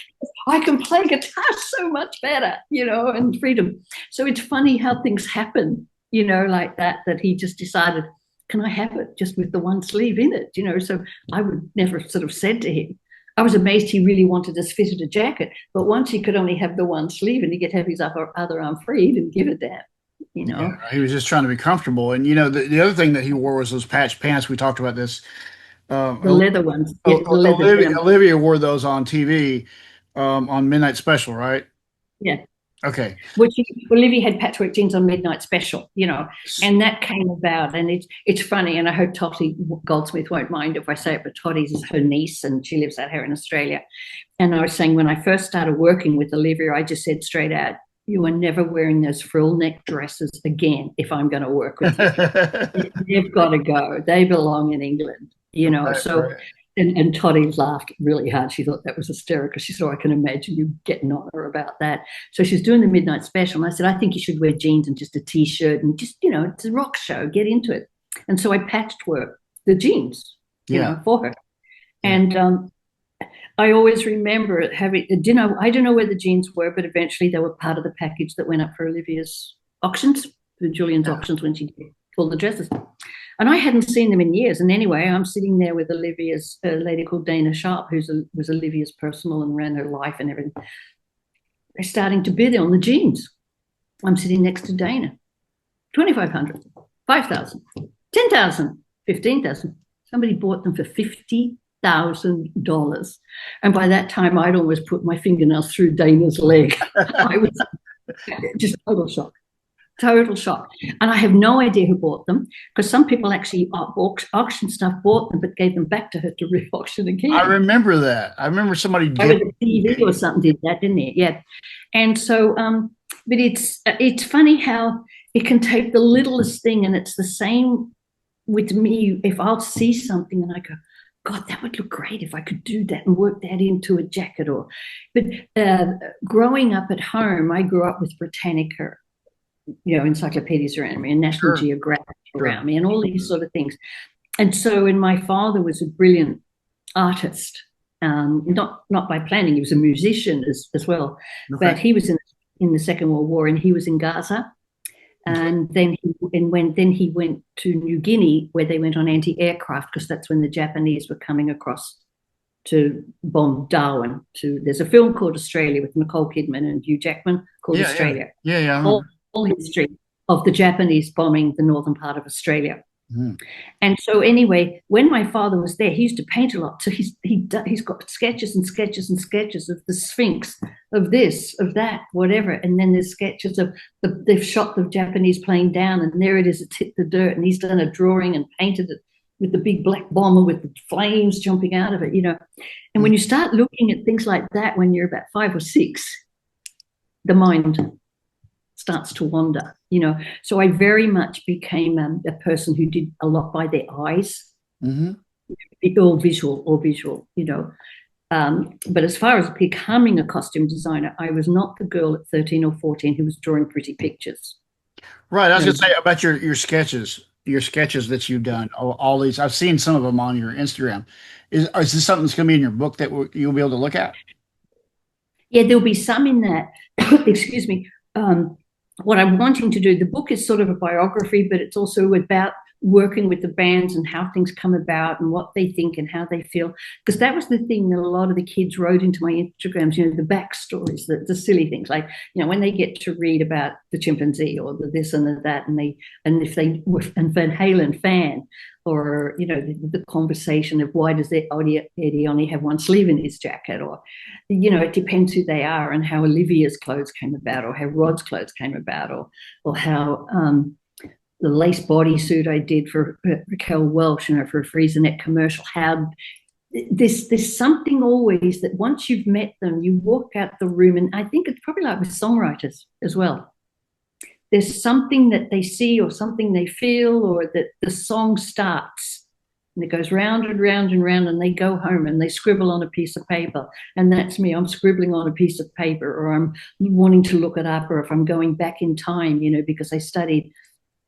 I can play guitar so much better, and freedom. So it's funny how things happen, like that he just decided, can I have it just with the one sleeve in it? So I would never sort of said to him. I was amazed he really wanted us fitted a jacket, but once he could only have the one sleeve and he could have his other arm free, he didn't give a damn. Yeah, he was just trying to be comfortable. And, the other thing that he wore was those patch pants. We talked about this. The leather ones. Yeah, Olivia wore those on TV on Midnight Special, right? Yeah. Okay. Olivia had Patchwork jeans on Midnight Special, and that came about. And it's funny, and I hope Tottie Goldsmith won't mind if I say it, but Tottie's is her niece, and she lives out here in Australia. And I was saying when I first started working with Olivia, I just said straight out, you are never wearing those frill neck dresses again if I'm going to work with you. They've got to go. They belong in England, Right. And Toddy laughed really hard. She thought that was hysterical. She said, I can imagine you getting on her about that. So she's doing the Midnight Special. And I said, I think you should wear jeans and just a T-shirt and just, it's a rock show. Get into it. And so I patchwork the jeans, for her. Yeah. And I always remember having, I don't know where the jeans were, but eventually they were part of the package that went up for Olivia's auctions, for Julian's auctions when she did all the dresses. And I hadn't seen them in years. And anyway, I'm sitting there with Olivia's lady called Dana Sharp, who was Olivia's personal and ran her life and everything. They're starting to bid on the jeans. I'm sitting next to Dana. 2,500, 5,000, 10,000, 15,000. Somebody bought them for $50,000. And by that time, I'd almost put my fingernails through Dana's leg. I was just total shock. And I have no idea who bought them, because some people actually auction stuff bought them but gave them back to her to re-auction again. I remember that. I remember somebody did. The TV or something did that, didn't it? Yeah. And so, but it's funny how it can take the littlest thing, and it's the same with me. If I'll see something and I go, God, that would look great if I could do that and work that into a jacket. But growing up at home, I grew up with Britannica, encyclopedias around me and National Geographic around me and all these sort of things. And so, and my father was a brilliant artist, not by planning. He was a musician as well, but he was in the Second World War, and he was in Gaza. And then then he went to New Guinea, where they went on anti-aircraft, because that's when the Japanese were coming across to bomb Darwin. There's a film called Australia with Nicole Kidman and Hugh Jackman called Australia. Yeah. All history of the Japanese bombing the northern part of Australia. Mm. And so anyway, when my father was there, he used to paint a lot. So he's got sketches and sketches and sketches of the Sphinx, of this, of that, whatever. And then there's sketches of they've shot the Japanese plane down, and there it is, it's hit the dirt. And he's done a drawing and painted it with the big black bomber with the flames jumping out of it, you know. And when you start looking at things like that when you're about 5 or 6, the mind starts to wander, you know. So I very much became a person who did a lot by their eyes, all visual, you know. But as far as becoming a costume designer, I was not the girl at 13 or 14 who was drawing pretty pictures. Right. I was going to say about your sketches that you've done. All these, I've seen some of them on your Instagram. Is this something that's going to be in your book that you'll be able to look at? Yeah, there'll be some in that. Excuse me. What I'm wanting to do, the book is sort of a biography, but it's also about working with the bands and how things come about and what they think and how they feel. Because that was the thing that a lot of the kids wrote into my Instagrams, you know, the backstories, the silly things, like, you know, when they get to read about the chimpanzee or the this and the that, and if they were a Van Halen fan, or, you know, the conversation of why does Eddie only have one sleeve in his jacket, or, you know, it depends who they are and how Olivia's clothes came about, or how Rod's clothes came about, or how the lace bodysuit I did for Raquel Welch, you know, for a Friesenet commercial. How there's something always that once you've met them, you walk out the room, and I think it's probably like with songwriters as well. There's something that they see or something they feel, or that the song starts and it goes round and round and round, and they go home and they scribble on a piece of paper. And that's me. I'm scribbling on a piece of paper, or I'm wanting to look it up, or if I'm going back in time, you know, because I studied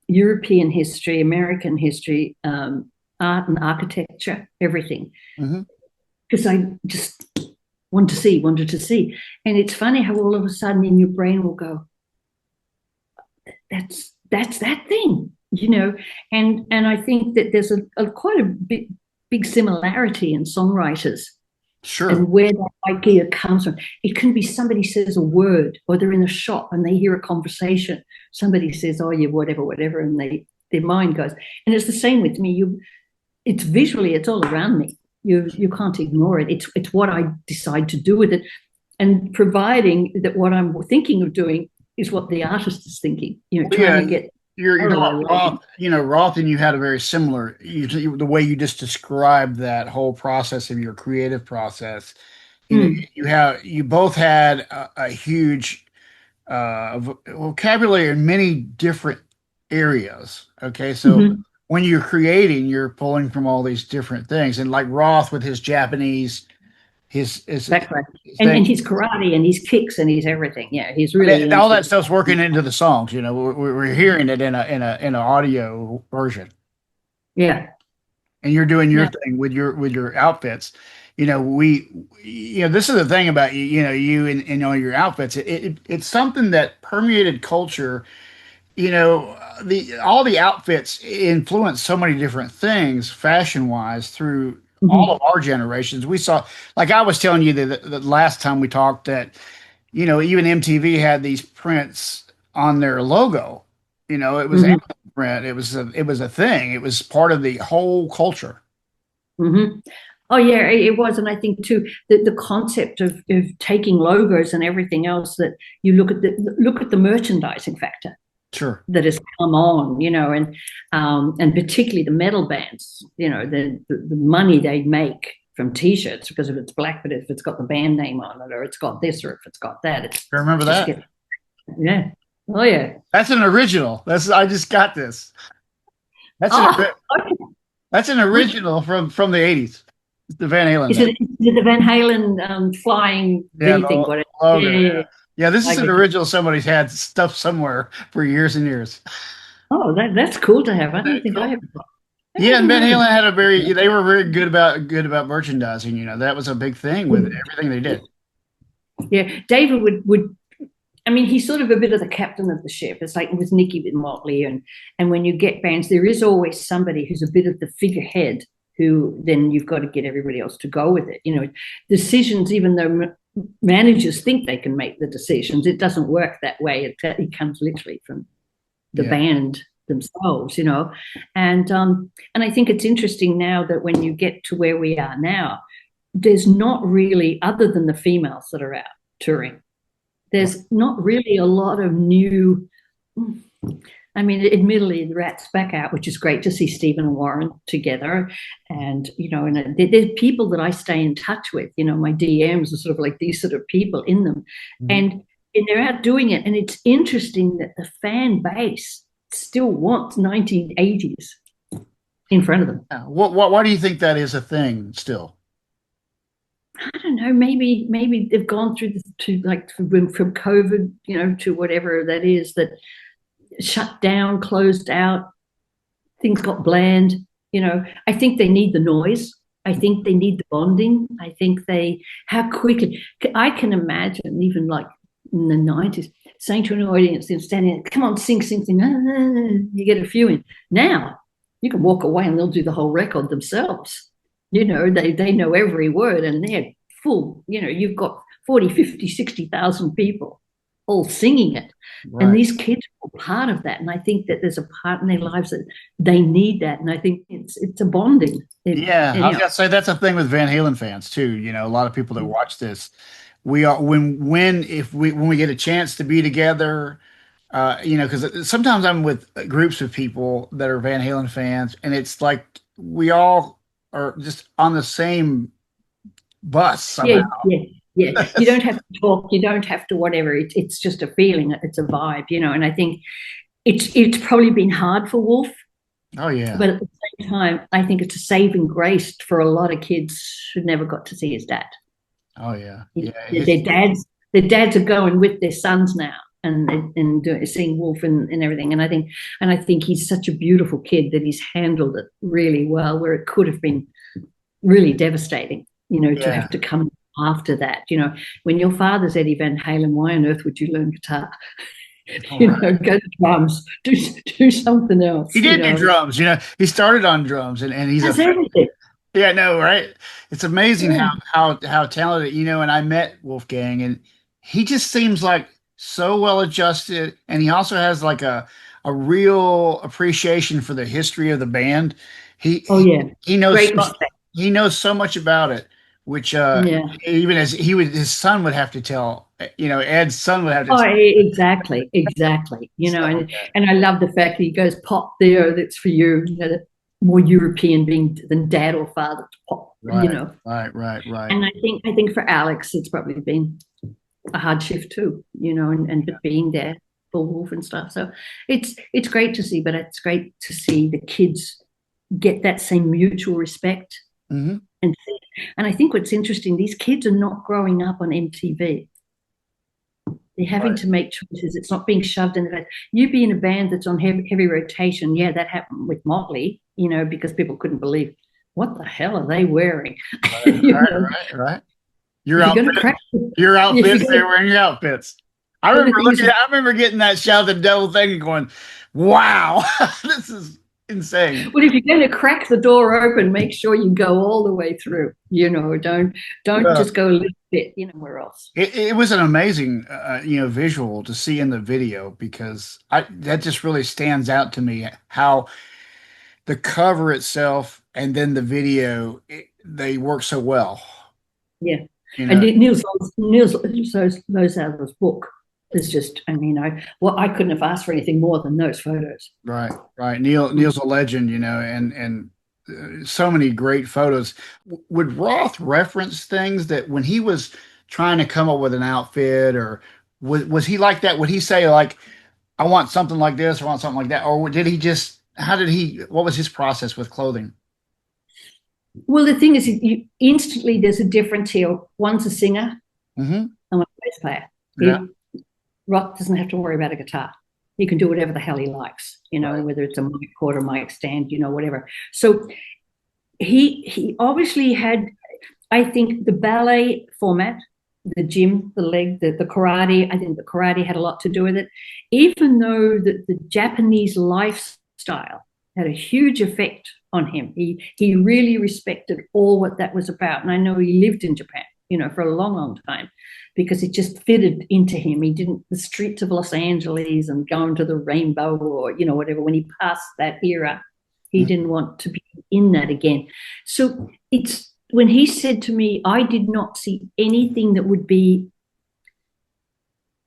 European history, American history, art and architecture, everything. Because I just wanted to see. And it's funny how all of a sudden in your brain will go, that's that thing, you know. And I think that there's quite a big similarity in songwriters. Sure. And where that idea comes from. It can be somebody says a word, or they're in a shop and they hear a conversation. Somebody says, oh, yeah, whatever, and their mind goes. And it's the same with me. It's visually, it's all around me. You can't ignore it. It's what I decide to do with it. And providing that what I'm thinking of doing is what the artist is thinking, you know, trying to get. Roth, you know, Roth and you had a very similar, the way you just described that whole process of your creative process. You know, you both had a huge vocabulary in many different areas. Okay, so when you're creating, you're pulling from all these different things, and like Roth with his Japanese. Exactly. And his karate and his kicks and his everything. Yeah, he's really all that stuff's working into the songs. You know, we're hearing it in an audio version. Yeah, and you're doing your thing with your outfits. You know, this is the thing about you and all your outfits. It's something that permeated culture. You know, all the outfits influence so many different things fashion wise through all of our generations. We saw, like I was telling you the last time we talked, that, you know, even MTV had these prints on their logo. You know, it was animal print. It was a thing. It was part of the whole culture. Oh yeah, it was. And I think too that the concept of taking logos and everything else, that you look at the merchandising factor. Sure. That has come on, you know, and particularly the metal bands, you know, the money they make from T-shirts, because if it's black, but if it's got the band name on it, or it's got this, or if it's got that, I remember that. Yeah. Oh yeah. That's an original. I just got this. That's an original from the 80s. The Van Halen. Is it the Van Halen flying V thing? Whatever. Yeah, this is an original. Somebody's had stuff somewhere for years and years. Oh, that's cool to have. I don't think I have. Yeah, and Van Halen had they were very good about merchandising. You know, that was a big thing with everything they did. Yeah, David would I mean, he's sort of a bit of the captain of the ship. It's like with Nicky with Motley, and when you get bands, there is always somebody who's a bit of the figurehead, who then you've got to get everybody else to go with it. You know, decisions, even though managers think they can make the decisions, it doesn't work that way. It comes literally from the band themselves, you know. And I think it's interesting now that when you get to where we are now, there's not really, other than the females that are out touring, there's not really a lot of new. I mean, admittedly, the Rat's back out, which is great to see Stephen and Warren together. And, you know, and there's people that I stay in touch with, you know, my DMs are sort of like these sort of people in them. And they're out doing it. And it's interesting that the fan base still wants 1980s in front of them. Why do you think that is a thing still? I don't know. Maybe they've gone through from COVID, you know, to whatever that is, that shut down, closed out, things got bland. You know, I think they need the noise. I think they need the bonding. I think how quickly, I can imagine even like in the 90s saying to an audience, them standing there, come on, sing, you get a few in. Now you can walk away and they'll do the whole record themselves. You know, they know every word and they're full. You know, you've got 40, 50, 60,000 people all singing it. Right. And these kids are part of that. And I think that there's a part in their lives that they need that. And I think it's a bonding. I was gonna say that's a thing with Van Halen fans too. You know, a lot of people that watch this, we are when we get a chance to be together, you know, because sometimes I'm with groups of people that are Van Halen fans, and it's like we all are just on the same bus somehow. Yeah. You don't have to talk. You don't have to whatever. It's just a feeling. It's a vibe, you know. And I think it's probably been hard for Wolf. Oh yeah. But at the same time, I think it's a saving grace for a lot of kids who never got to see his dad. Oh yeah. Their dads are going with their sons now and seeing Wolf and everything. And I think he's such a beautiful kid that he's handled it really well, where it could have been really devastating, you know, to have to come after that. You know, when your father's Eddie Van Halen, why on earth would you learn guitar? You know, go to drums, do something else. He did do drums, you know. He started on drums and he's everything. Yeah, no, right. It's amazing how talented, you know, and I met Wolfgang and he just seems like so well adjusted, and he also has like a real appreciation for the history of the band. He knows so much about it, which even as his son would have to tell, you know, Ed's son would have to tell. Exactly. You know, and I love the fact that he goes, pop there, that's for you, you know, more European being than dad or father to pop, you know. Right. And I think for Alex it's probably been a hard shift too, you know, and being there for Wolf and stuff. So it's great to see, but it's great to see the kids get that same mutual respect. Mm-hmm. And I think what's interesting, these kids are not growing up on MTV. They're having to make choices. It's not being shoved in the face. You be in a band that's on heavy rotation. Yeah, that happened with Motley, you know, because people couldn't believe, what the hell are they wearing? Right. Your outfits, they're wearing your outfits. I remember getting that Shout the Devil thing and going, wow, this is insane. Well, if you're going to crack the door open, make sure you go all the way through. You know, don't just go a little bit, you know, where else. It was an amazing, you know, visual to see in the video, because that just really stands out to me, how the cover itself and then the video, they work so well. Yeah. You know? And Niels Loza's book is just, I mean, I couldn't have asked for anything more than those photos. Right. Neil's a legend, you know, and so many great photos. Would Roth reference things that when he was trying to come up with an outfit, or was he like that? Would he say like, I want something like this, or I want something like that? Or did he just, what was his process with clothing? Well, the thing is, you instantly, there's a difference here. One's a singer and one's a bass player. Yeah. Roth doesn't have to worry about a guitar. He can do whatever the hell he likes, you know, whether it's a mic cord or mic stand, you know, whatever. So he obviously had, I think, the ballet format the gym, the leg, the karate. I think the karate had a lot to do with it. Even though the Japanese lifestyle had a huge effect on him, he really respected all what that was about. And I know he lived in Japan, for a long, long time, because it just fitted into him. He didn't, the streets of Los Angeles and going to the rainbow or, whatever, when he passed that era, he didn't want to be in that again. So it's, when he said to me, I did not see anything that would be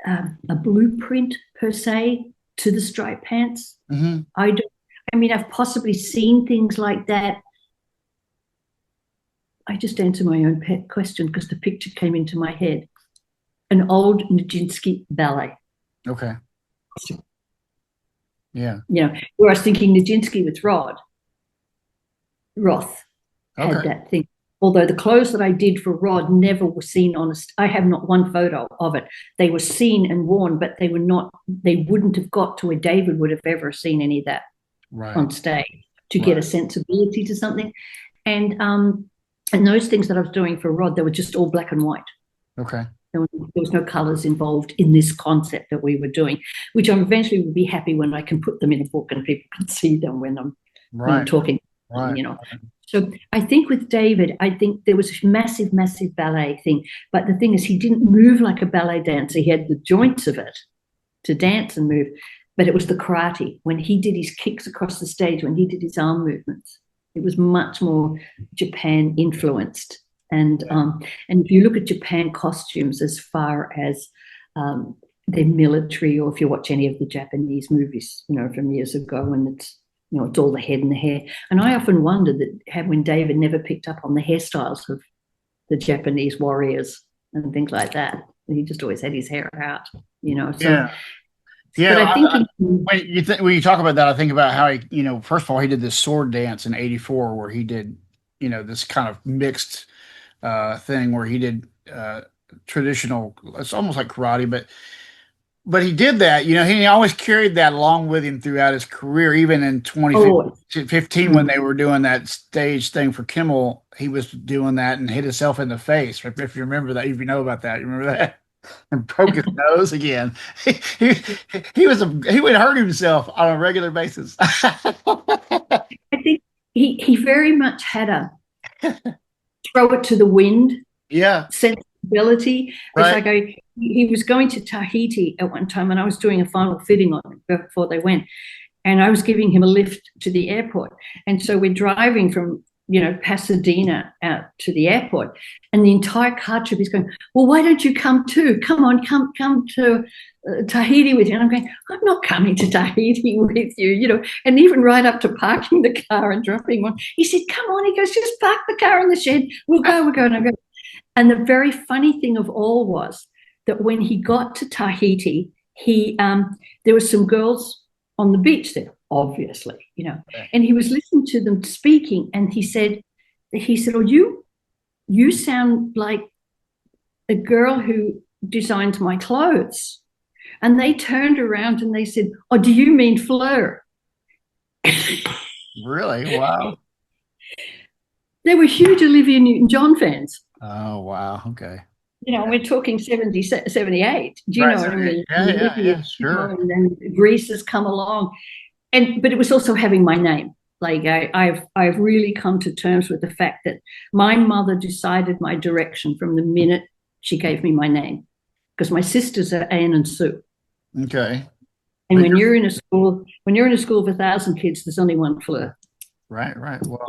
a blueprint per se to the striped pants. Mm-hmm. I've possibly seen things like that. I just answered my own pet question because the picture came into my head. An old Nijinsky ballet. Okay. Yeah. Where I was thinking Nijinsky with Roth had that thing. Although the clothes that I did for Rod never were seen on I have not one photo of it. They were seen and worn, but they wouldn't have got to where David would have ever seen any of that on stage to get a sensibility to something. And those things that I was doing for Rod, they were just all black and white. Okay. There was no colors involved in this concept that we were doing, which I eventually would be happy when I can put them in a book and people can see them when I'm talking, So I think with David, I think there was a massive, massive ballet thing. But the thing is, he didn't move like a ballet dancer. He had the joints of it to dance and move, but it was the karate. When he did his kicks across the stage, when he did his arm movements, it was much more Japan influenced. And if you look at Japan costumes as far as their military, or if you watch any of the Japanese movies, from years ago, when it's all the head and the hair. And I often wondered that when David never picked up on the hairstyles of the Japanese warriors and things like that. He just always had his hair out, So, yeah. But I think when you talk about that, I think about how he, first of all, he did this sword dance in '84 where he did, this kind of mixed thing where he did traditional. It's almost like karate, but he did that, he always carried that along with him throughout his career. Even in 2015, when they were doing that stage thing for Kimmel, he was doing that and hit himself in the face. If you remember that, if you know about that, you remember that? And broke his nose again. He would hurt himself on a regular basis. I think he very much had a throw it to the wind sensibility. It's like he was going to Tahiti at one time, and I was doing a final fitting on him before they went, and I was giving him a lift to the airport. And so we're driving from Pasadena out to the airport, and the entire car trip is going, well, why don't you come too? Come on, come to Tahiti with you. And I'm going, I'm not coming to Tahiti with you, and even right up to parking the car and dropping one. He said, come on. He goes, just park the car in the shed. We'll go. And I go. And the very funny thing of all was that when he got to Tahiti, there were some girls on the beach there, obviously, and he was listening to them speaking, and he said, oh, you sound like a girl who designed my clothes. And they turned around and they said, oh, do you mean Fleur? Really? Wow. They were huge Olivia Newton-John fans. Oh, wow. Okay. We're talking 70, 78. Do you know what I mean? Yeah, sure. And then Greece has come along. But it was also having my name. Like I've really come to terms with the fact that my mother decided my direction from the minute she gave me my name, because my sisters are Anne and Sue. Okay. And when you're in a school of 1,000 kids, there's only one Fleur. Right. Well,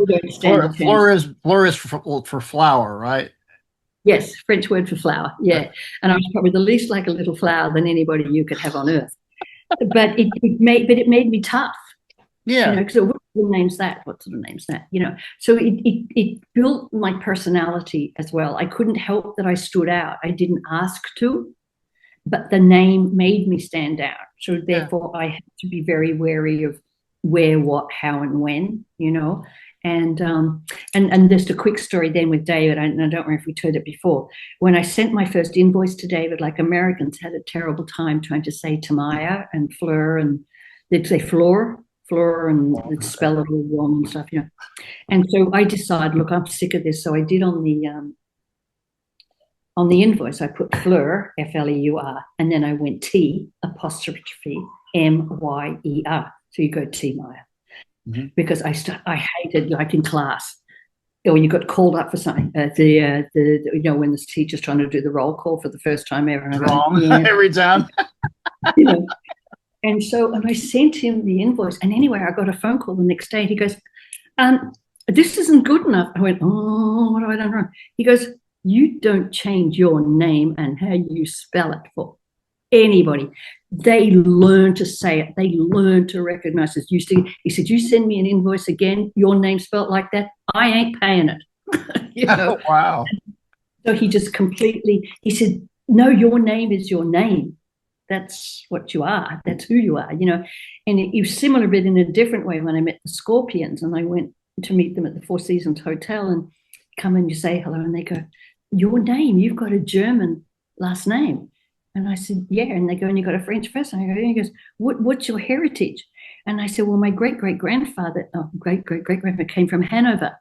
Fleur is for flower, right? Yes, French word for flower. Yeah. And I was probably the least like a little flower than anybody you could have on earth. But it made me tough. Yeah. Because what sort of name's that? What sort of name's that? So it built my personality as well. I couldn't help that I stood out. I didn't ask to, but the name made me stand out. So therefore I had to be very wary of where, what, how, and when, And just a quick story then with David. I don't know if we told it before. When I sent my first invoice to David, like Americans had a terrible time trying to say Thiemeyer and Fleur, and they'd say Fleur, and they'd spell it all wrong and stuff, And so I decided, look, I'm sick of this. So I did on on the invoice, I put Fleur, Fleur, and then I went T apostrophe Meyer. So you go Thiemeyer. Mm-hmm. Because I hated, like in class, or you got called up for something. When this teacher's trying to do the roll call for the first time ever. And wrong every time. And I sent him the invoice. And anyway, I got a phone call the next day. And he goes, this isn't good enough. I went, oh, what have I done wrong? He goes, you don't change your name and how you spell it for anybody. They learn to say it. They learn to recognize it. He said, you send me an invoice again, your name spelled like that, I ain't paying it. Oh, wow. So he just he said, no, your name is your name. That's what you are. That's who you are, And it was similar, but in a different way when I met the Scorpions and I went to meet them at the Four Seasons Hotel and come and you say hello and they go, your name, you've got a German last name. And I said, yeah. And they go, and you got a French first name. And he goes, what's your heritage? And I said, well, my great-great-grandfather came from Hanover.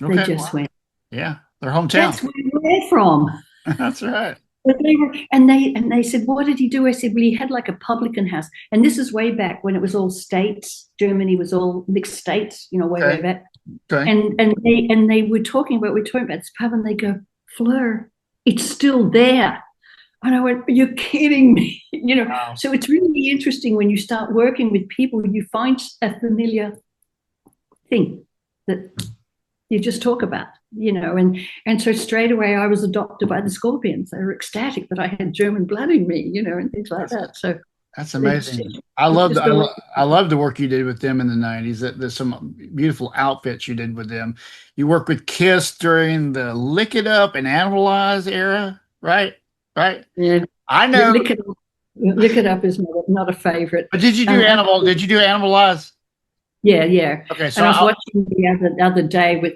Okay, they just went. Yeah, their hometown. That's where they're from. That's right. And they said, what did he do? I said, well, he had like a publican house. And this is way back when it was all states. Germany was all mixed states, way back. Okay. And they were talking about this pub and they go, Fleur, it's still there. And I went, are you kidding me? Wow. So it's really interesting when you start working with people, you find a familiar thing that you just talk about, and so straight away I was adopted by the Scorpions. They were ecstatic that I had German blood in me, and things like that. So that's amazing. I love the work you did with them in the 90s. There's some beautiful outfits you did with them. You worked with Kiss during the Lick It Up and Animalize era, right? Right. Yeah. I know. Lick It Up is not a favorite. But did you do Animalize? Yeah. Okay. So and I was watching the other day with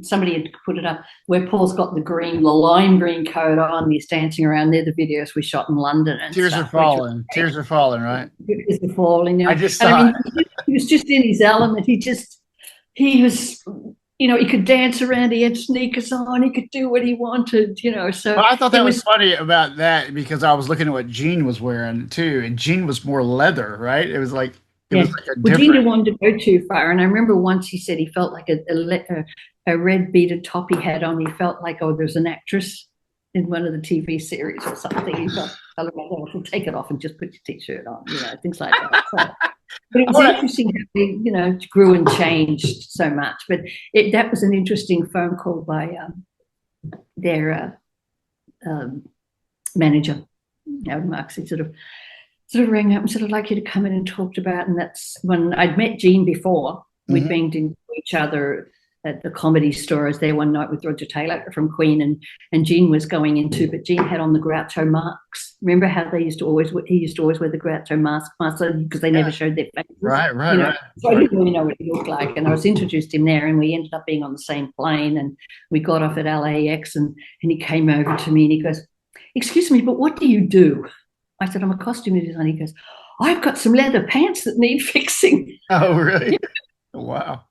somebody had put it up where Paul's got the lime green coat on. He's dancing around. They're the videos we shot in London. And Tears are falling. Tears are falling. Right. Tears are falling. I just saw. He was just in his element. He was. He could dance around. He had sneakers on. He could do what he wanted. So I thought that was funny about that because I was looking at what Gene was wearing too, and Gene was more leather, right? It was like Gene didn't want to go too far, and I remember once he said he felt like a red beaded top he had on. He felt like there's an actress in one of the TV series or something. He felt, well, take it off and just put your t-shirt on, things like that. So. But it was interesting how they, grew and changed so much. But that was an interesting phone call by their manager, Marks. He sort of rang up and said, I'd like you to come in and talk about. And that's when I'd met Gene before. We'd been to each other at the Comedy Store. I was there one night with Roger Taylor from Queen, and Gene was going into, but Gene had on the Groucho masks. Remember how he used to always wear the Groucho mask because they never showed their faces. Right. So I didn't really know what he looked like, and I was introduced to him there, and we ended up being on the same plane, and we got off at LAX, and he came over to me and he goes, excuse me, but what do you do? I said, I'm a costume designer. He goes, I've got some leather pants that need fixing. Oh, really? Wow.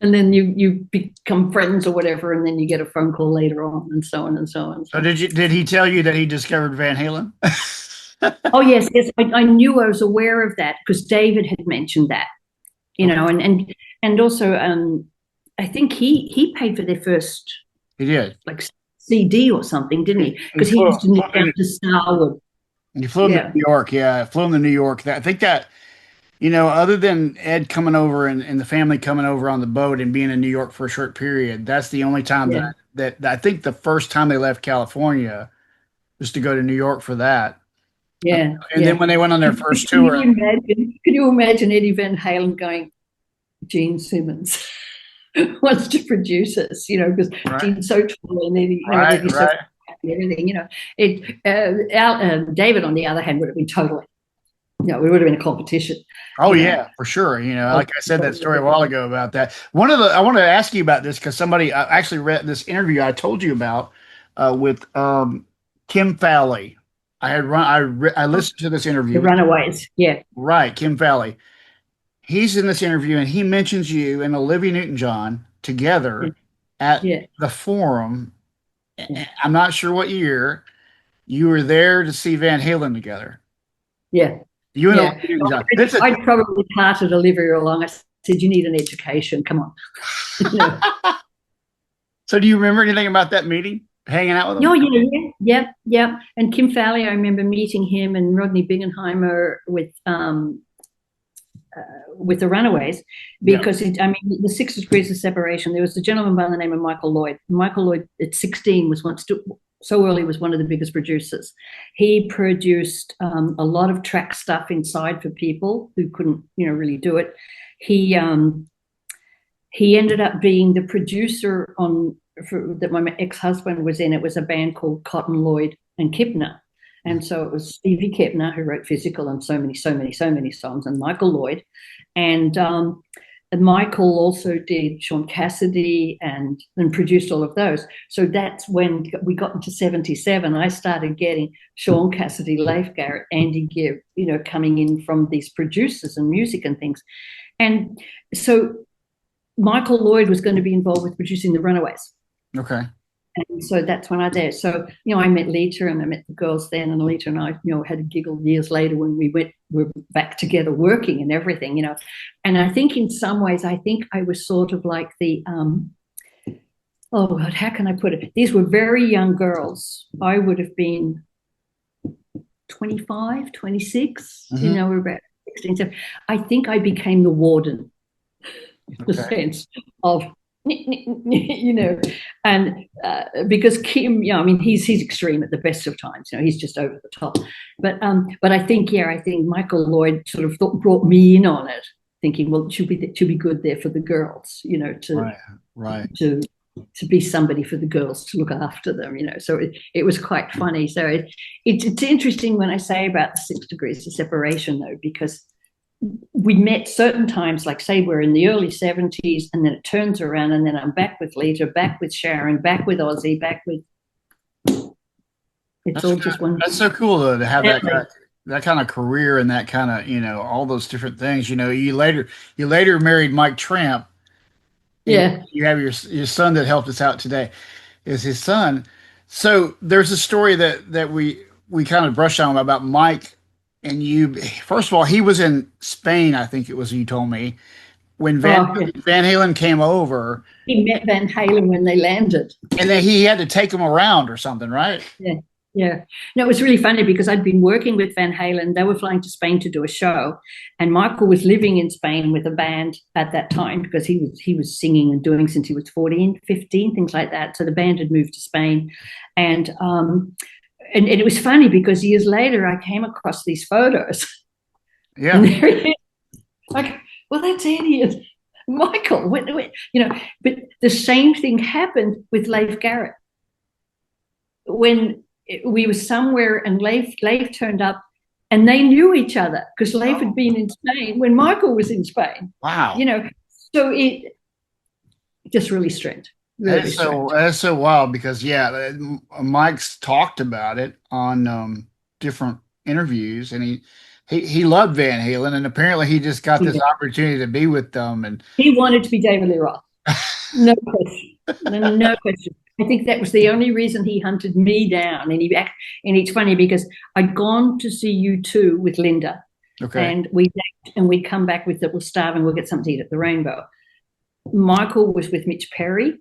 And then you become friends or whatever, and then you get a phone call later on, and so on and so on. So did he tell you that he discovered Van Halen? Oh yes. I knew, I was aware of that because David had mentioned that, and also I think he paid for their first. He did like CD or something, didn't he? Because he used to nip down to Starwood. He flew him to New York. Yeah, flew him to New York. I think that. Other than Ed coming over and the family coming over on the boat and being in New York for a short period, that's the only time that I think the first time they left California was to go to New York for that. Yeah. And then when they went on their first tour. Can you imagine Eddie Van Halen going, Gene Simmons wants to produce us, because Gene's so tall and Eddie, so everything, David, on the other hand, would have been totally. It would have been a competition. Oh yeah, for sure. Like I said that story a while ago about that. I want to ask you about this because somebody actually read this interview I told you about with Kim Fowley. I listened to this interview. The Runaways, yeah. Right, Kim Fowley. He's in this interview and he mentions you and Olivia Newton-John together at the Forum I'm not sure what year you were there to see Van Halen together. Yeah. You and Yeah. Olivia. This is I'd probably carted Olivia along. I said, you need an education. Come on. You know. so. Do you remember anything about that meeting? Hanging out with Oh, them? yeah. And Kim Fowley, I remember meeting him and Rodney Bingenheimer with the Runaways, Yeah. because I mean, the 6 degrees of separation. There was a gentleman by the name of Michael Lloyd. Michael Lloyd at 16 was once so early was one of the biggest producers. He produced a lot of track stuff inside for people who couldn't, really do it. He ended up being the producer that my ex-husband was in. It was a band called Cotton Lloyd and Kipner. And so it was Stevie Kipner who wrote Physical and so many songs, and Michael Lloyd. And Michael also did Sean Cassidy and produced all of those. So that's when we got into 77. I started getting Sean Cassidy, Leif Garrett, Andy Gibb, coming in from these producers and music and things. And so Michael Lloyd was going to be involved with producing the Runaways. Okay. And so that's when I there. So, I met Lita and I met the girls then, and Lita and I, had a giggle years later when we're back together working and everything, And I think in some ways, I was sort of like the, oh God, how can I put it? These were very young girls. I would have been 25, 26, we're about 16. So I think I became the warden, in the sense of, and because Kim, he's extreme at the best of times. He's just over the top. But I think Michael Lloyd sort of brought me in on it, thinking, well, it should be good there for the girls, to be somebody for the girls to look after them, So it was quite funny. So it's interesting when I say about the 6 degrees of separation, though, because we met certain times, like say we're in the early 70s, and then it turns around, and then I'm back with Lita, back with Sharon, back with Ozzy, back with. It's all just one. That's so cool though, to have that kind of career and that kind of all those different things. You later married Mike Tramp. Yeah. You have your son that helped us out today, is his son. So there's a story that we kind of brushed on about Mike. And you, first of all, he was in Spain, I think it was, you told me, when Van Halen came over. He met Van Halen when they landed. And then he had to take him around or something, right? Yeah. No, it was really funny because I'd been working with Van Halen. They were flying to Spain to do a show. And Michael was living in Spain with a band at that time, because he was singing and doing since he was 14, 15, things like that. So the band had moved to Spain. And it was funny because years later I came across these photos. Yeah. And there he is. Like, well, that's idiot. Michael, but the same thing happened with Leif Garrett. When we were somewhere and Leif turned up, and they knew each other because Leif had been in Spain when Michael was in Spain. Wow. So it just really strange. That's so wild because Mike's talked about it on different interviews, and he loved Van Halen, and apparently he just got this opportunity to be with them, and he wanted to be David Lee Roth. No question. No question. I think that was the only reason he hunted me down, and it's funny because I'd gone to see U2 with Linda, and we'd come back with that we're starving, we'll get something to eat at the Rainbow. Michael was with Mitch Perry.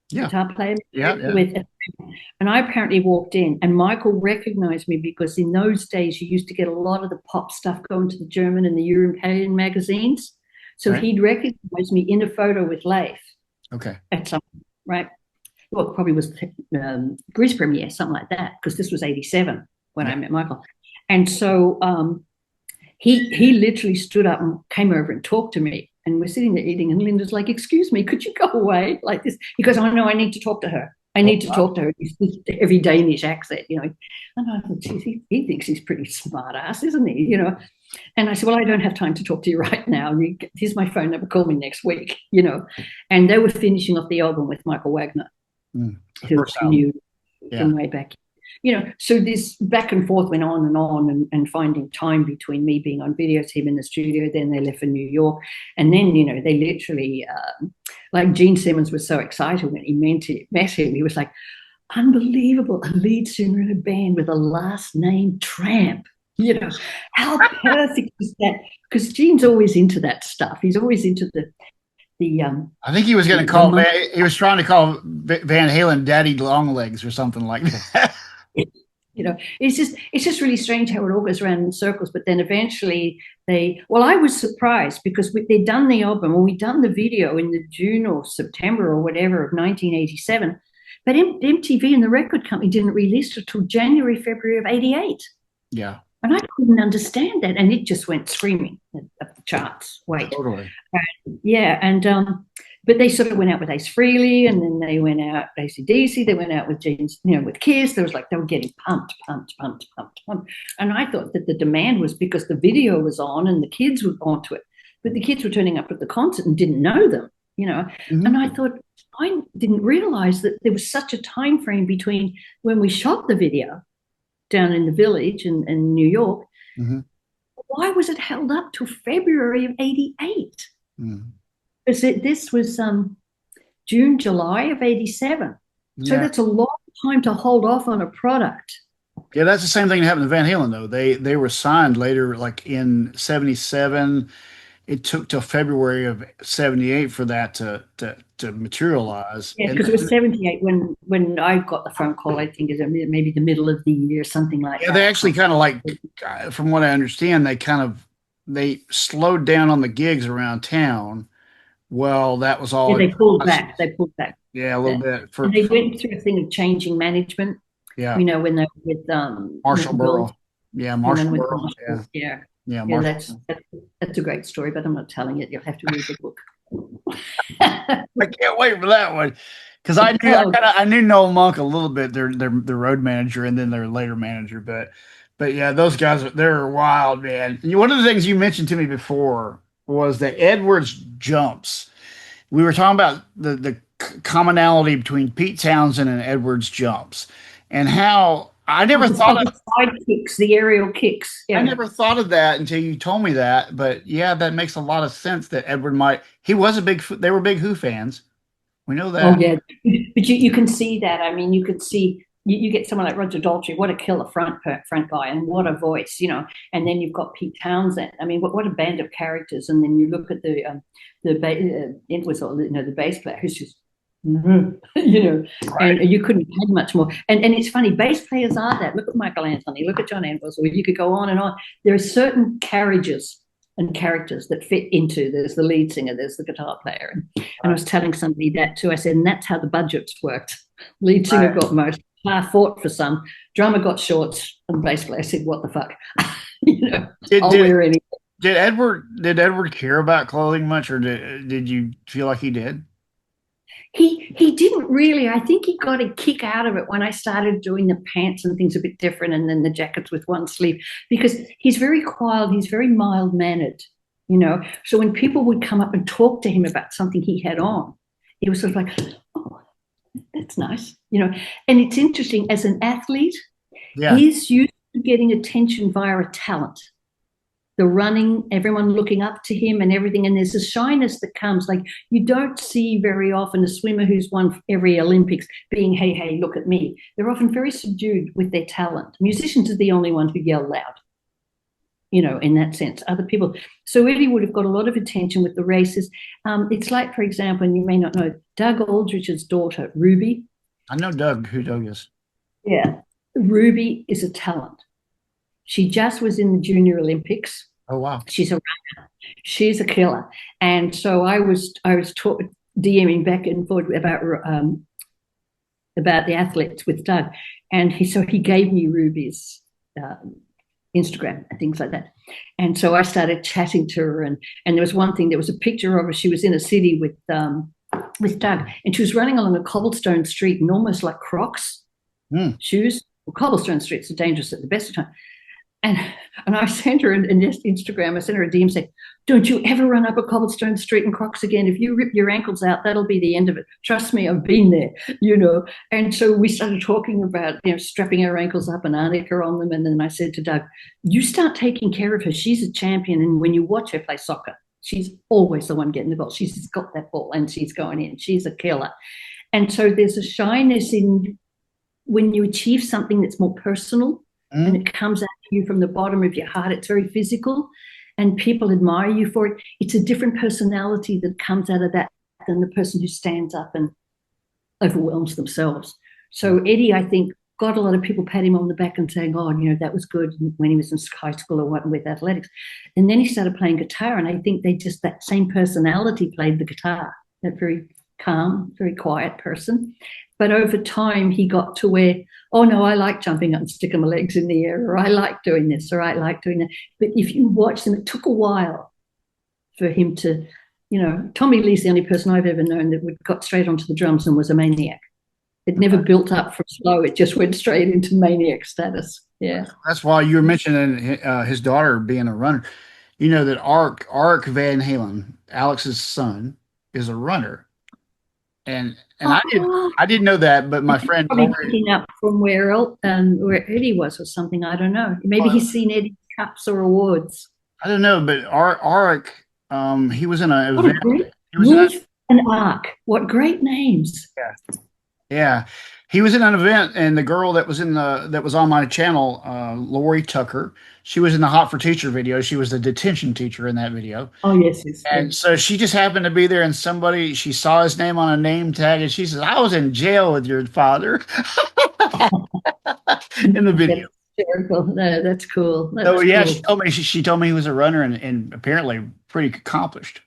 Guitar player, and I apparently walked in, and Michael recognized me because in those days you used to get a lot of the pop stuff going to the German and the European magazines. So he'd recognize me in a photo with Leif. At some right. Well, it probably was Grease premiere, something like that, because this was 87 when I met Michael. And so he literally stood up and came over and talked to me. And we're sitting there eating, and Linda's like, "Excuse me, could you go away?" Like this, because I know I need to talk to her. I need to talk to her. This every Danish accent, And I thought, geez, he thinks he's pretty smart ass, isn't he? And I said, well, I don't have time to talk to you right now. Here's my phone number. Call me next week. And they were finishing off the album with Michael Wagner, who knew from way back. So this back and forth went on and finding time between me being on videotape in the studio. Then they left for New York. And then, they literally, like Gene Simmons was so excited when he met him. He was like, unbelievable, a lead singer in a band with a last name Tramp. How perfect is that? Because Gene's always into that stuff. He's always into the I think he was going to the call. monk. He was trying to call Van Halen Daddy Longlegs or something like that. It's just really strange how it all goes around in circles. But then eventually I was surprised because they'd done the album and we'd done the video in the June or September or whatever of 1987. But MTV and the record company didn't release it until January, February of 88. Yeah, And I couldn't understand that. And it just went screaming up the charts. Wait. totally. Yeah. But they sort of went out with Ace Frehley, and then they went out AC/DC. They went out with James, with Kiss. There was like, they were getting pumped. And I thought that the demand was because the video was on and the kids were onto it. But the kids were turning up at the concert and didn't know them, Mm-hmm. And I thought, I didn't realize that there was such a time frame between when we shot the video down in the Village in New York. Mm-hmm. Why was it held up till February of 88? Mm-hmm. Because this was June, July of 87. So Yeah. that's a long time to hold off on a product. Yeah, that's the same thing that happened to Van Halen though. They were signed later, like in '77. It took till February of '78 for that to materialize. Yeah, And because it was 78 when I got the phone call, I think is maybe the middle of the year, something like yeah, that. they actually kind of like, from what I understand, they slowed down on the gigs around town. Well, that was all. Yeah, they pulled back. They pulled back. Yeah, a little bit. And they went through a thing of changing management. Yeah. When they were with Marshall Burrow. Yeah, Marshall Burrow. Yeah. Yeah, Yeah, that's a great story, but I'm not telling it. You'll have to read the book. I can't wait for that one because I knew Noel Monk a little bit. Their road manager and then their later manager, but yeah, those guys they're wild, man. And one of the things you mentioned to me before was that Edwards jumps. We were talking about the commonality between Pete Townsend and Edwards jumps, and how I never thought of side kicks, the aerial kicks. Yeah. I never thought of that until you told me that. But yeah, that makes a lot of sense that Edward might. They were big Who fans. We know that. Oh yeah, but you can see that. I mean, you can see you get someone like Roger Daltrey, what a killer front guy, and what a voice, And then you've got Pete Townsend. I mean, what a band of characters. And then you look at the bass player who's just Right. and you couldn't add much more. And it's funny, bass players are that. Look at Michael Anthony, look at John Entwistle. You could go on and on. There are certain carriages and characters that fit into. There's the lead singer, there's the guitar player, and I was telling somebody that too. I said, and that's how the budgets worked. Lead singer got most, guitar fought for some, drummer got shorts, and bass player said, "What the fuck?" I'll wear anything. Did Edward care about clothing much, or did you feel like he did? He didn't really. I think he got a kick out of it when I started doing the pants and things a bit different, and then the jackets with one sleeve, because he's very quiet, he's very mild-mannered, So when people would come up and talk to him about something he had on, it was sort of like, "Oh, that's nice," And it's interesting, as an athlete, he's used to getting attention via a talent. The running, everyone looking up to him and everything. And there's a shyness that comes, like you don't see very often a swimmer who's won every Olympics being, hey, look at me. They're often very subdued with their talent. Musicians are the only ones who yell loud, in that sense. Other people. So Eddie would have got a lot of attention with the races. It's like, for example, and you may not know, Doug Aldrich's daughter, Ruby. I know who Doug is. Yeah. Ruby is a talent. She just was in the Junior Olympics. Oh wow! She's a runner. She's a killer. And so I was DMing back and forth about the athletes with Doug, and he gave me Ruby's Instagram and things like that. And so I started chatting to her, and there was one thing. There was a picture of her. She was in a city with Doug, and she was running along a cobblestone street in almost like Crocs shoes. Well, cobblestone streets are dangerous at the best of time. And I sent her in Instagram, I sent her a DM saying, "Don't you ever run up a cobblestone street in Crocs again. If you rip your ankles out, that'll be the end of it. Trust me, I've been there, And so we started talking about, strapping our ankles up and arnica on them. And then I said to Doug, you start taking care of her. She's a champion. And when you watch her play soccer, she's always the one getting the goal. She's got that ball and she's going in. She's a killer. And so there's a shyness in when you achieve something that's more personal and Mm. it comes out to you from the bottom of your heart, it's very physical, and people admire you for it. It's a different personality that comes out of that than the person who stands up and overwhelms themselves. So Eddie, I think, got a lot of people pat him on the back and saying, "Oh, that was good," when he was in high school or what with athletics. And then he started playing guitar, and I think that same personality played the guitar. That very calm, very quiet person. But over time, he got to where, oh no, I like jumping up and sticking my legs in the air, or I like doing this, or I like doing that. But if you watch them, it took a while for him to, Tommy Lee's the only person I've ever known that got straight onto the drums and was a maniac. It never built up from slow. It just went straight into maniac status. Yeah. That's why you were mentioning his daughter being a runner. You know that Ark Van Halen, Alex's son, is a runner, and Oh, I didn't know that, but my friend probably Lori, picking up from where Eddie was or something. I don't know. Maybe he's seen Eddie's cups or awards. I don't know, but Arik, he was in an What a event. great He was in a Wolf and Ark. What great names. Yeah, he was in an event, and the girl that was on my channel, Lori Tucker, she was in the Hot for Teacher video. She was the detention teacher in that video, Oh, yes, yes, and yes. so she just happened to be there, and she saw his name on a name tag, and she says, "I was in jail with your father," in the video. That's hysterical. No, that's cool. So That's yeah, cool. she told me he was a runner and apparently pretty accomplished.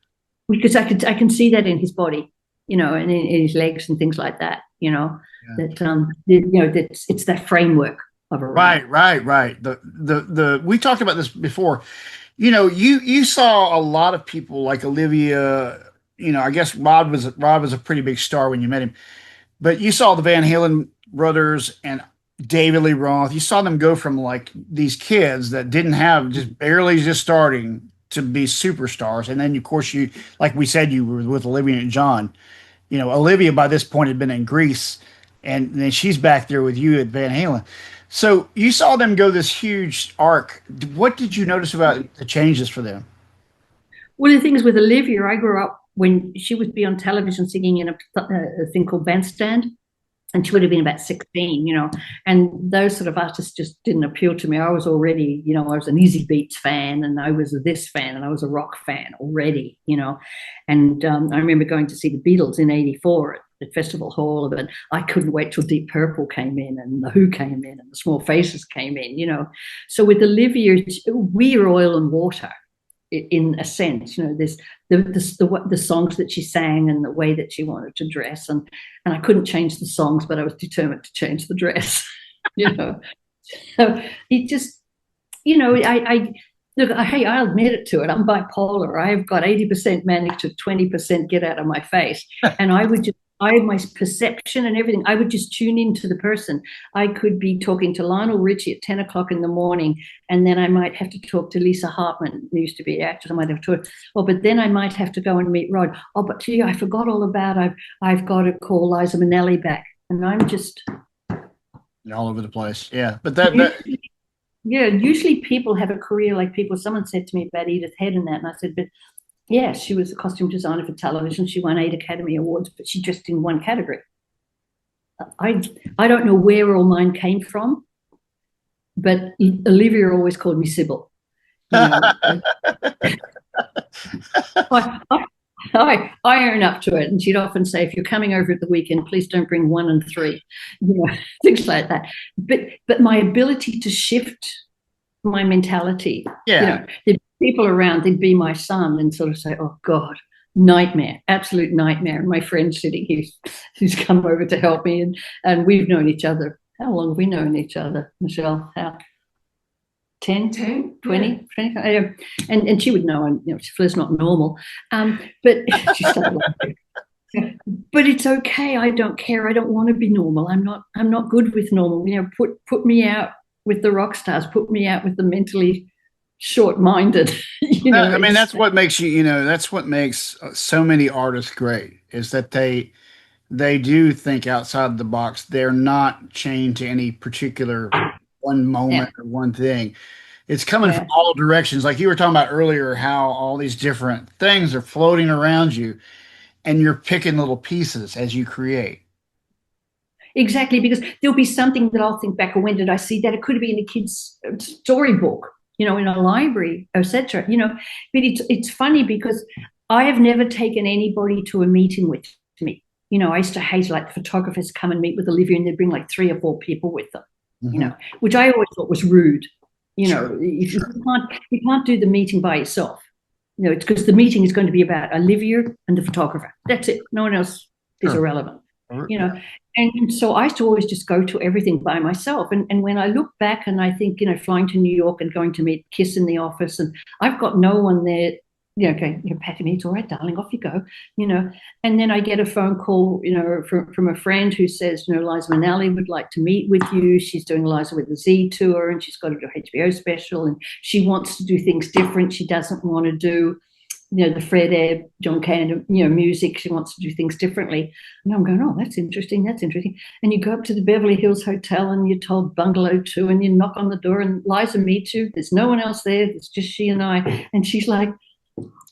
Because I can see that in his body, and in his legs and things like that. Yeah. That it's that framework of a runner. Right. The we talked about this before. You saw a lot of people like Olivia. I guess Rod was a pretty big star when you met him, but you saw the Van Halen brothers and David Lee Roth. You saw them go from like these kids that didn't have just barely just starting to be superstars, and then of course you, like we said, you were with Olivia and John. Olivia by this point had been in Greece, and then she's back there with you at Van Halen. So you saw them go this huge arc. What did you notice about the changes for them? One of the things with Olivia, I grew up when she would be on television singing in a thing called Bandstand, and she would have been about 16, and those sort of artists just didn't appeal to me. I was already, I was an Easy Beats fan, and I was a this fan, and I was a rock fan already, and I remember going to see the Beatles in '84 at the Festival Hall, and I couldn't wait till Deep Purple came in, and the Who came in, and the Small Faces came in, so with Olivia, we're oil and water in a sense. There's the songs that she sang and the way that she wanted to dress, and I couldn't change the songs, but I was determined to change the dress. So it just, I look, hey, I'll admit it to it. I'm bipolar. I've got 80% manic to 20% get out of my face, and my perception and everything, I would just tune into the person. I could be talking to Lionel Richie at 10 o'clock in the morning, and then I might have to talk to Lisa Hartman, who used to be an actress. I might have to talk, but then I might have to go and meet Rod. Oh, but gee, I forgot all about, I've got to call Liza Minnelli back. And I'm just All over the place. Yeah. But usually people have a career like someone said to me about Edith Head and that, and I said, but yeah, she was a costume designer for television. She won 8 Academy Awards, but she dressed in one category. I don't know where all mine came from, but Olivia always called me Sybil. I, I own up to it, and she'd often say, "If you're coming over at the weekend, please don't bring 1 and 3," things like that. But my ability to shift my mentality, yeah. people around, they'd be my son and sort of say, "Oh God, nightmare, absolute nightmare." And my friend sitting here who's come over to help me, and we've known each other. How long have we known each other, Michelle? How? 10, 20, 25. And she would know, and Fleur's not normal. But she's so lovely. But it's okay. I don't care. I don't want to be normal. I'm not good with normal. Put me out with the rock stars, put me out with the mentally short-minded. I mean, that's what makes that's what makes so many artists great, is that they do think outside the box. They're not chained to any particular one moment or one thing. It's coming from all directions. Like you were talking about earlier, how all these different things are floating around you, and you're picking little pieces as you create. Exactly, because there'll be something that I'll think back, or when did I see that? It could be in a kid's storybook, in a library, etc. But it's funny because I have never taken anybody to a meeting with me. I used to hate like photographers come and meet with Olivia and they'd bring like 3 or 4 people with them, which I always thought was rude. If you can't do the meeting by yourself. It's because the meeting is going to be about Olivia and the photographer. That's it. No one else is irrelevant. And so I used to always just go to everything by myself. And when I look back and I think, flying to New York and going to meet Kiss in the office, and I've got no one there, okay, patting me, it's all right, darling, off you go, and then I get a phone call, from a friend who says, Liza Minnelli would like to meet with you. She's doing Liza with the Z tour and she's got to do a HBO special and she wants to do things different. She doesn't want to do the Fred Air, John Candy, music. She wants to do things differently. And I'm going, oh, that's interesting. And you go up to the Beverly Hills Hotel and you're told bungalow 2 and you knock on the door and Liza meets you. There's no one else there. It's just she and I. And she's like,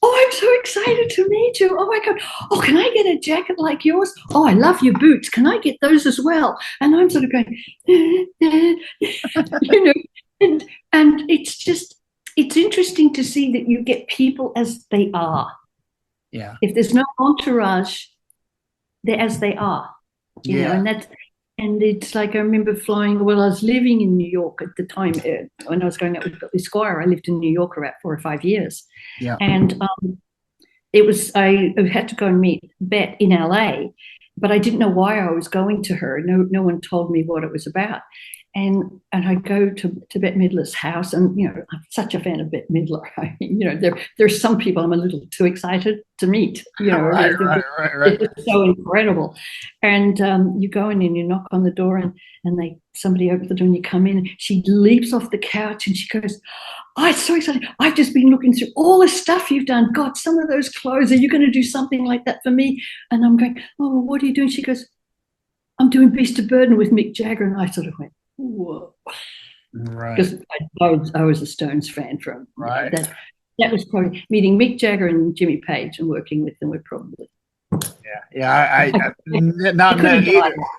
oh, I'm so excited to meet you. Oh, my God. Oh, can I get a jacket like yours? Oh, I love your boots. Can I get those as well? And I'm sort of going, and it's just, it's interesting to see that you get people as they are. Yeah. If there's no entourage, they're as they are. And it's like I remember flying. Well, I was living in New York at the time when I was going out with Billy Squire. I lived in New York for about 4 or 5 years. Yeah. And I had to go and meet Bet in LA, but I didn't know why I was going to her. No one told me what it was about. And I go to Bette Midler's house, and I'm such a fan of Bette Midler. I mean, there's some people I'm a little too excited to meet. Right. It's so incredible. And you go in and you knock on the door, and somebody opens the door, and you come in. And she leaps off the couch and she goes, "Oh, it's so exciting! I've just been looking through all the stuff you've done. God, some of those clothes. Are you going to do something like that for me?" And I'm going, "Oh, well, what are you doing?" She goes, "I'm doing Beast of Burden with Mick Jagger." And I sort of went, whoa. Right. Because I was a Stones fan from right. That was probably meeting Mick Jagger and Jimmy Page and working with them. We're probably I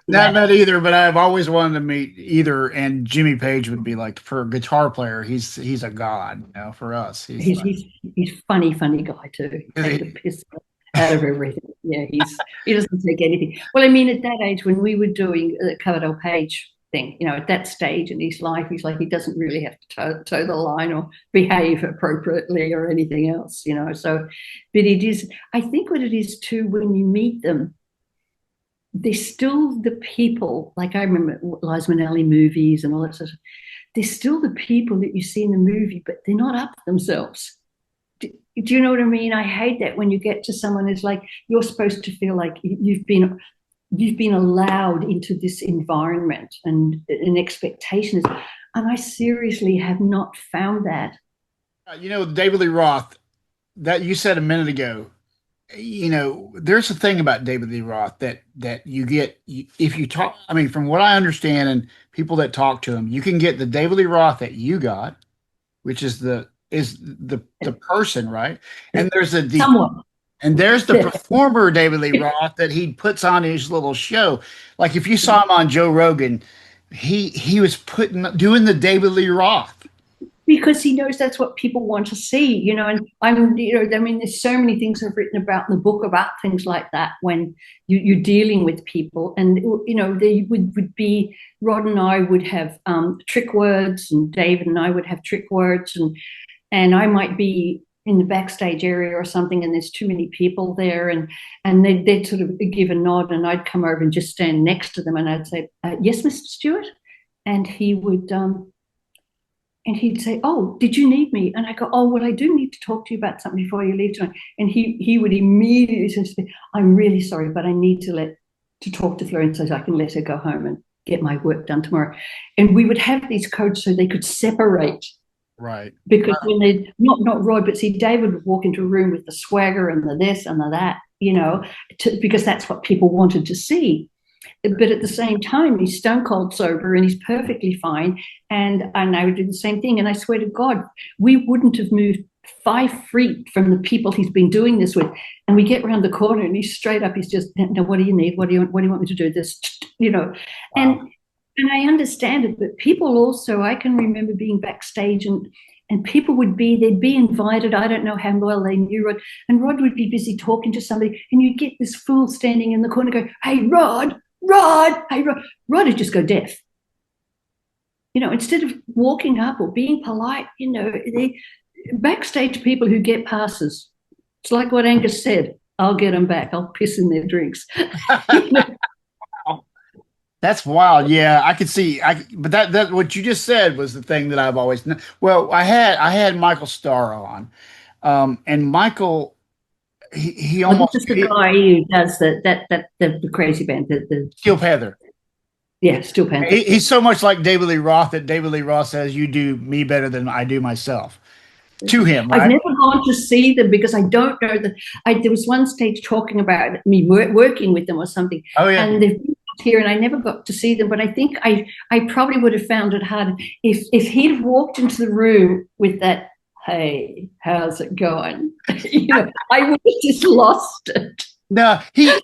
not met either, but I've always wanted to meet either. And Jimmy Page would be like, for a guitar player, he's a god. For us, he's funny guy too. He takes the piss out of everything. Yeah, he doesn't take anything. Well, I mean, at that age when we were doing the Coverdale Page thing, at that stage in his life, he's like, he doesn't really have to toe the line or behave appropriately or anything else, So, but it is, I think what it is too, when you meet them, they're still the people. Like I remember Liza Minnelli movies and all that sort of. They're still the people that you see in the movie, but they're not up themselves. Do you know what I mean? I hate that when you get to someone who's like, you're supposed to feel like you've been allowed into this environment and expectations. And I seriously have not found that. David Lee Roth, that you said a minute ago, there's a thing about David Lee Roth that you get, if you talk, I mean, from what I understand and people that talk to him, you can get the David Lee Roth that you got, which is the person, right? And there's someone. And there's the performer, David Lee Roth, that he puts on his little show. Like if you saw him on Joe Rogan, he was doing the David Lee Roth. Because he knows that's what people want to see, and I mean, there's so many things I've written about in the book about things like that when you're dealing with people. And, they would be, Rod and I would have trick words, and David and I would have trick words, and I might be in the backstage area or something, and there's too many people there, and they'd sort of give a nod, and I'd come over and just stand next to them, and I'd say, "Yes, Mr. Stewart," and he would, and he'd say, "Oh, did you need me?" And I go, "Oh, well, I do need to talk to you about something before you leave tonight." And he would immediately say, "I'm really sorry, but I need to talk to Fleur so I can let her go home and get my work done tomorrow." And we would have these codes so they could separate. Right. Because when they not Rod, but see, David would walk into a room with the swagger and the this and the that, because that's what people wanted to see. But at the same time, he's stone cold sober and he's perfectly fine. And I would do the same thing. And I swear to God, we wouldn't have moved 5 feet from the people he's been doing this with. And we get around the corner and he's straight up. He's just, no, what do you need? What do you want me to do this? Wow. And I understand it, but people also, I can remember being backstage and people they'd be invited. I don't know how well they knew Rod, and Rod would be busy talking to somebody, and you'd get this fool standing in the corner going, hey, Rod, hey, Rod. Rod would just go deaf. Instead of walking up or being polite, they backstage people who get passes. It's like what Angus said, I'll get them back. I'll piss in their drinks. That's wild. Yeah, I could see. But that what you just said was the thing that I've always known. Well, I had Michael Starr on, and Michael, he almost just the guy who does the crazy band, the Steel Panther. Yeah, Steel Panther. He's so much like David Lee Roth that David Lee Roth says, "You do me better than I do myself." To him, right? I've never gone to see them because I don't know that. There was one stage talking about me working with them or something. Oh yeah, and they've here, and I never got to see them. But I think I probably would have found it hard if he'd have walked into the room with that, hey, how's it going? I would have just lost it. No, no,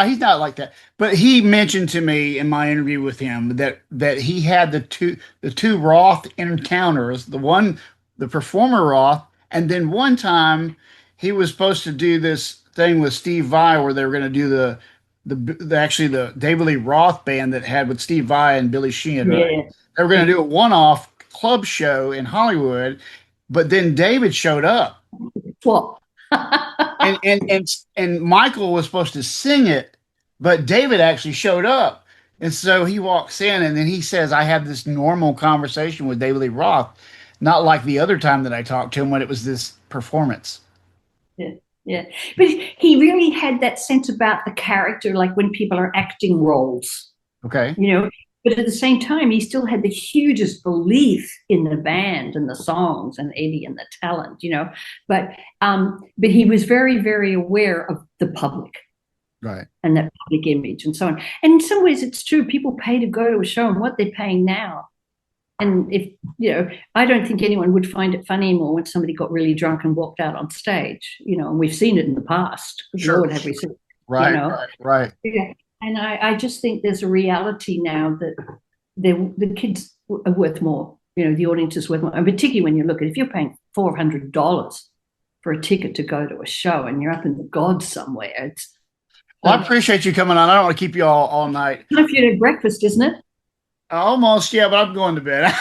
he's not like that. But he mentioned to me in my interview with him that he had the two Roth encounters. The performer Roth, and then one time he was supposed to do this thing with Steve Vai where they were going to do the David Lee Roth band that had with Steve Vai and Billy Sheehan. Right? Yeah. They were going to do a one-off club show in Hollywood, but then David showed up. What? and Michael was supposed to sing it, but David actually showed up. And so he walks in and then he says, I had this normal conversation with David Lee Roth, not like the other time that I talked to him when it was this performance. Yeah. But he really had that sense about the character, like when people are acting roles. Okay. But at the same time, he still had the hugest belief in the band and the songs and Eddie and the talent, But he was very, very aware of the public. Right. And that public image and so on. And in some ways, it's true. People pay to go to a show and what they're paying now. And I don't think anyone would find it funny anymore when somebody got really drunk and walked out on stage, and we've seen it in the past. Sure. Lord, have we seen it, Right. Yeah. And I just think there's a reality now that the kids are worth more. The audience is worth more. And particularly when you look at, if you're paying $400 for a ticket to go to a show and you're up in the gods somewhere, Well, I appreciate you coming on. I don't want to keep you all night. Time for you to breakfast, isn't it? Almost, yeah, but I'm going to bed.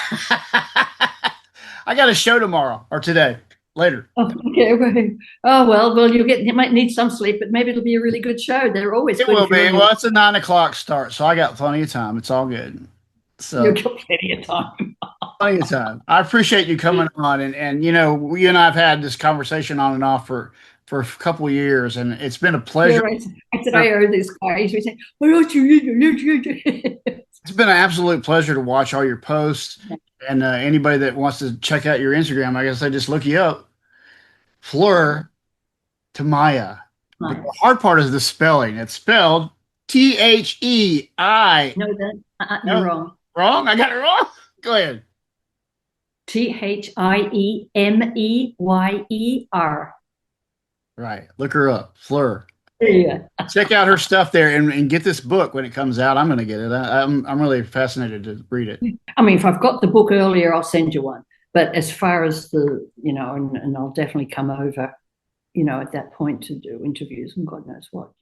I got a show tomorrow or today, later. Oh, okay. Oh, well, you might need some sleep, but maybe it'll be a really good show. They're always It good. will be. Well, it's a 9 o'clock start, so I got plenty of time. It's all good. So you've got plenty of time. Plenty of time. I appreciate you coming on, and you and I have had this conversation on and off for a couple of years, and it's been a pleasure. Yeah, I said I heard this guy. He's saying, "Why don't you?" It's been an absolute pleasure to watch all your posts, and anybody that wants to check out your Instagram, I guess I just look you up, Fleur Thiemeyer. Nice. The hard part is the spelling. It's spelled Thei. No, you're wrong. Wrong? I got it wrong? Go ahead. Thiemeyer. Right. Look her up. Fleur. Yeah. Check out her stuff there and get this book when it comes out. I'm going to get it. I'm really fascinated to read it. I mean, if I've got the book earlier, I'll send you one. But as far as the, and I'll definitely come over, at that point to do interviews and God knows what.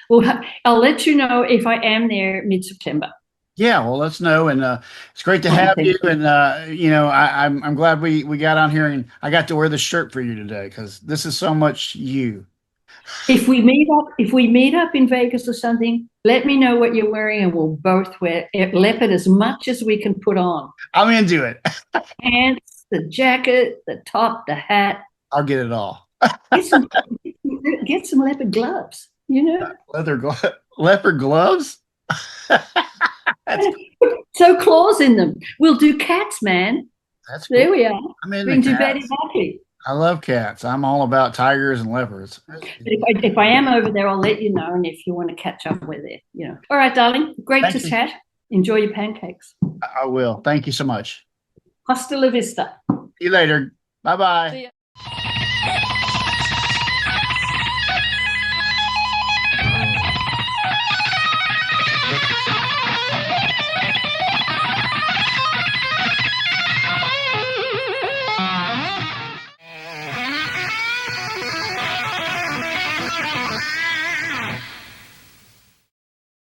Well, I'll let you know if I am there mid-September. Yeah, well, let's know, and it's great to have you. And I'm glad we got on here, and I got to wear the shirt for you today because this is so much you. If we meet up in Vegas or something, let me know what you're wearing, and we'll both wear Leopard as much as we can put on. I'm into it. Pants, the jacket, the top, the hat. I'll get it all. Get some leopard gloves. Leopard gloves. So claws in them. We'll do cats, man. That's cool. There we are. I'm into Bring to cats. Betty. I love cats. I'm all about tigers and leopards. If I am over there, I'll let you know. And if you want to catch up, we're there. All right, darling. Great to chat. Enjoy your pancakes. I will. Thank you so much. Hasta la vista. See you later. Bye bye. See ya.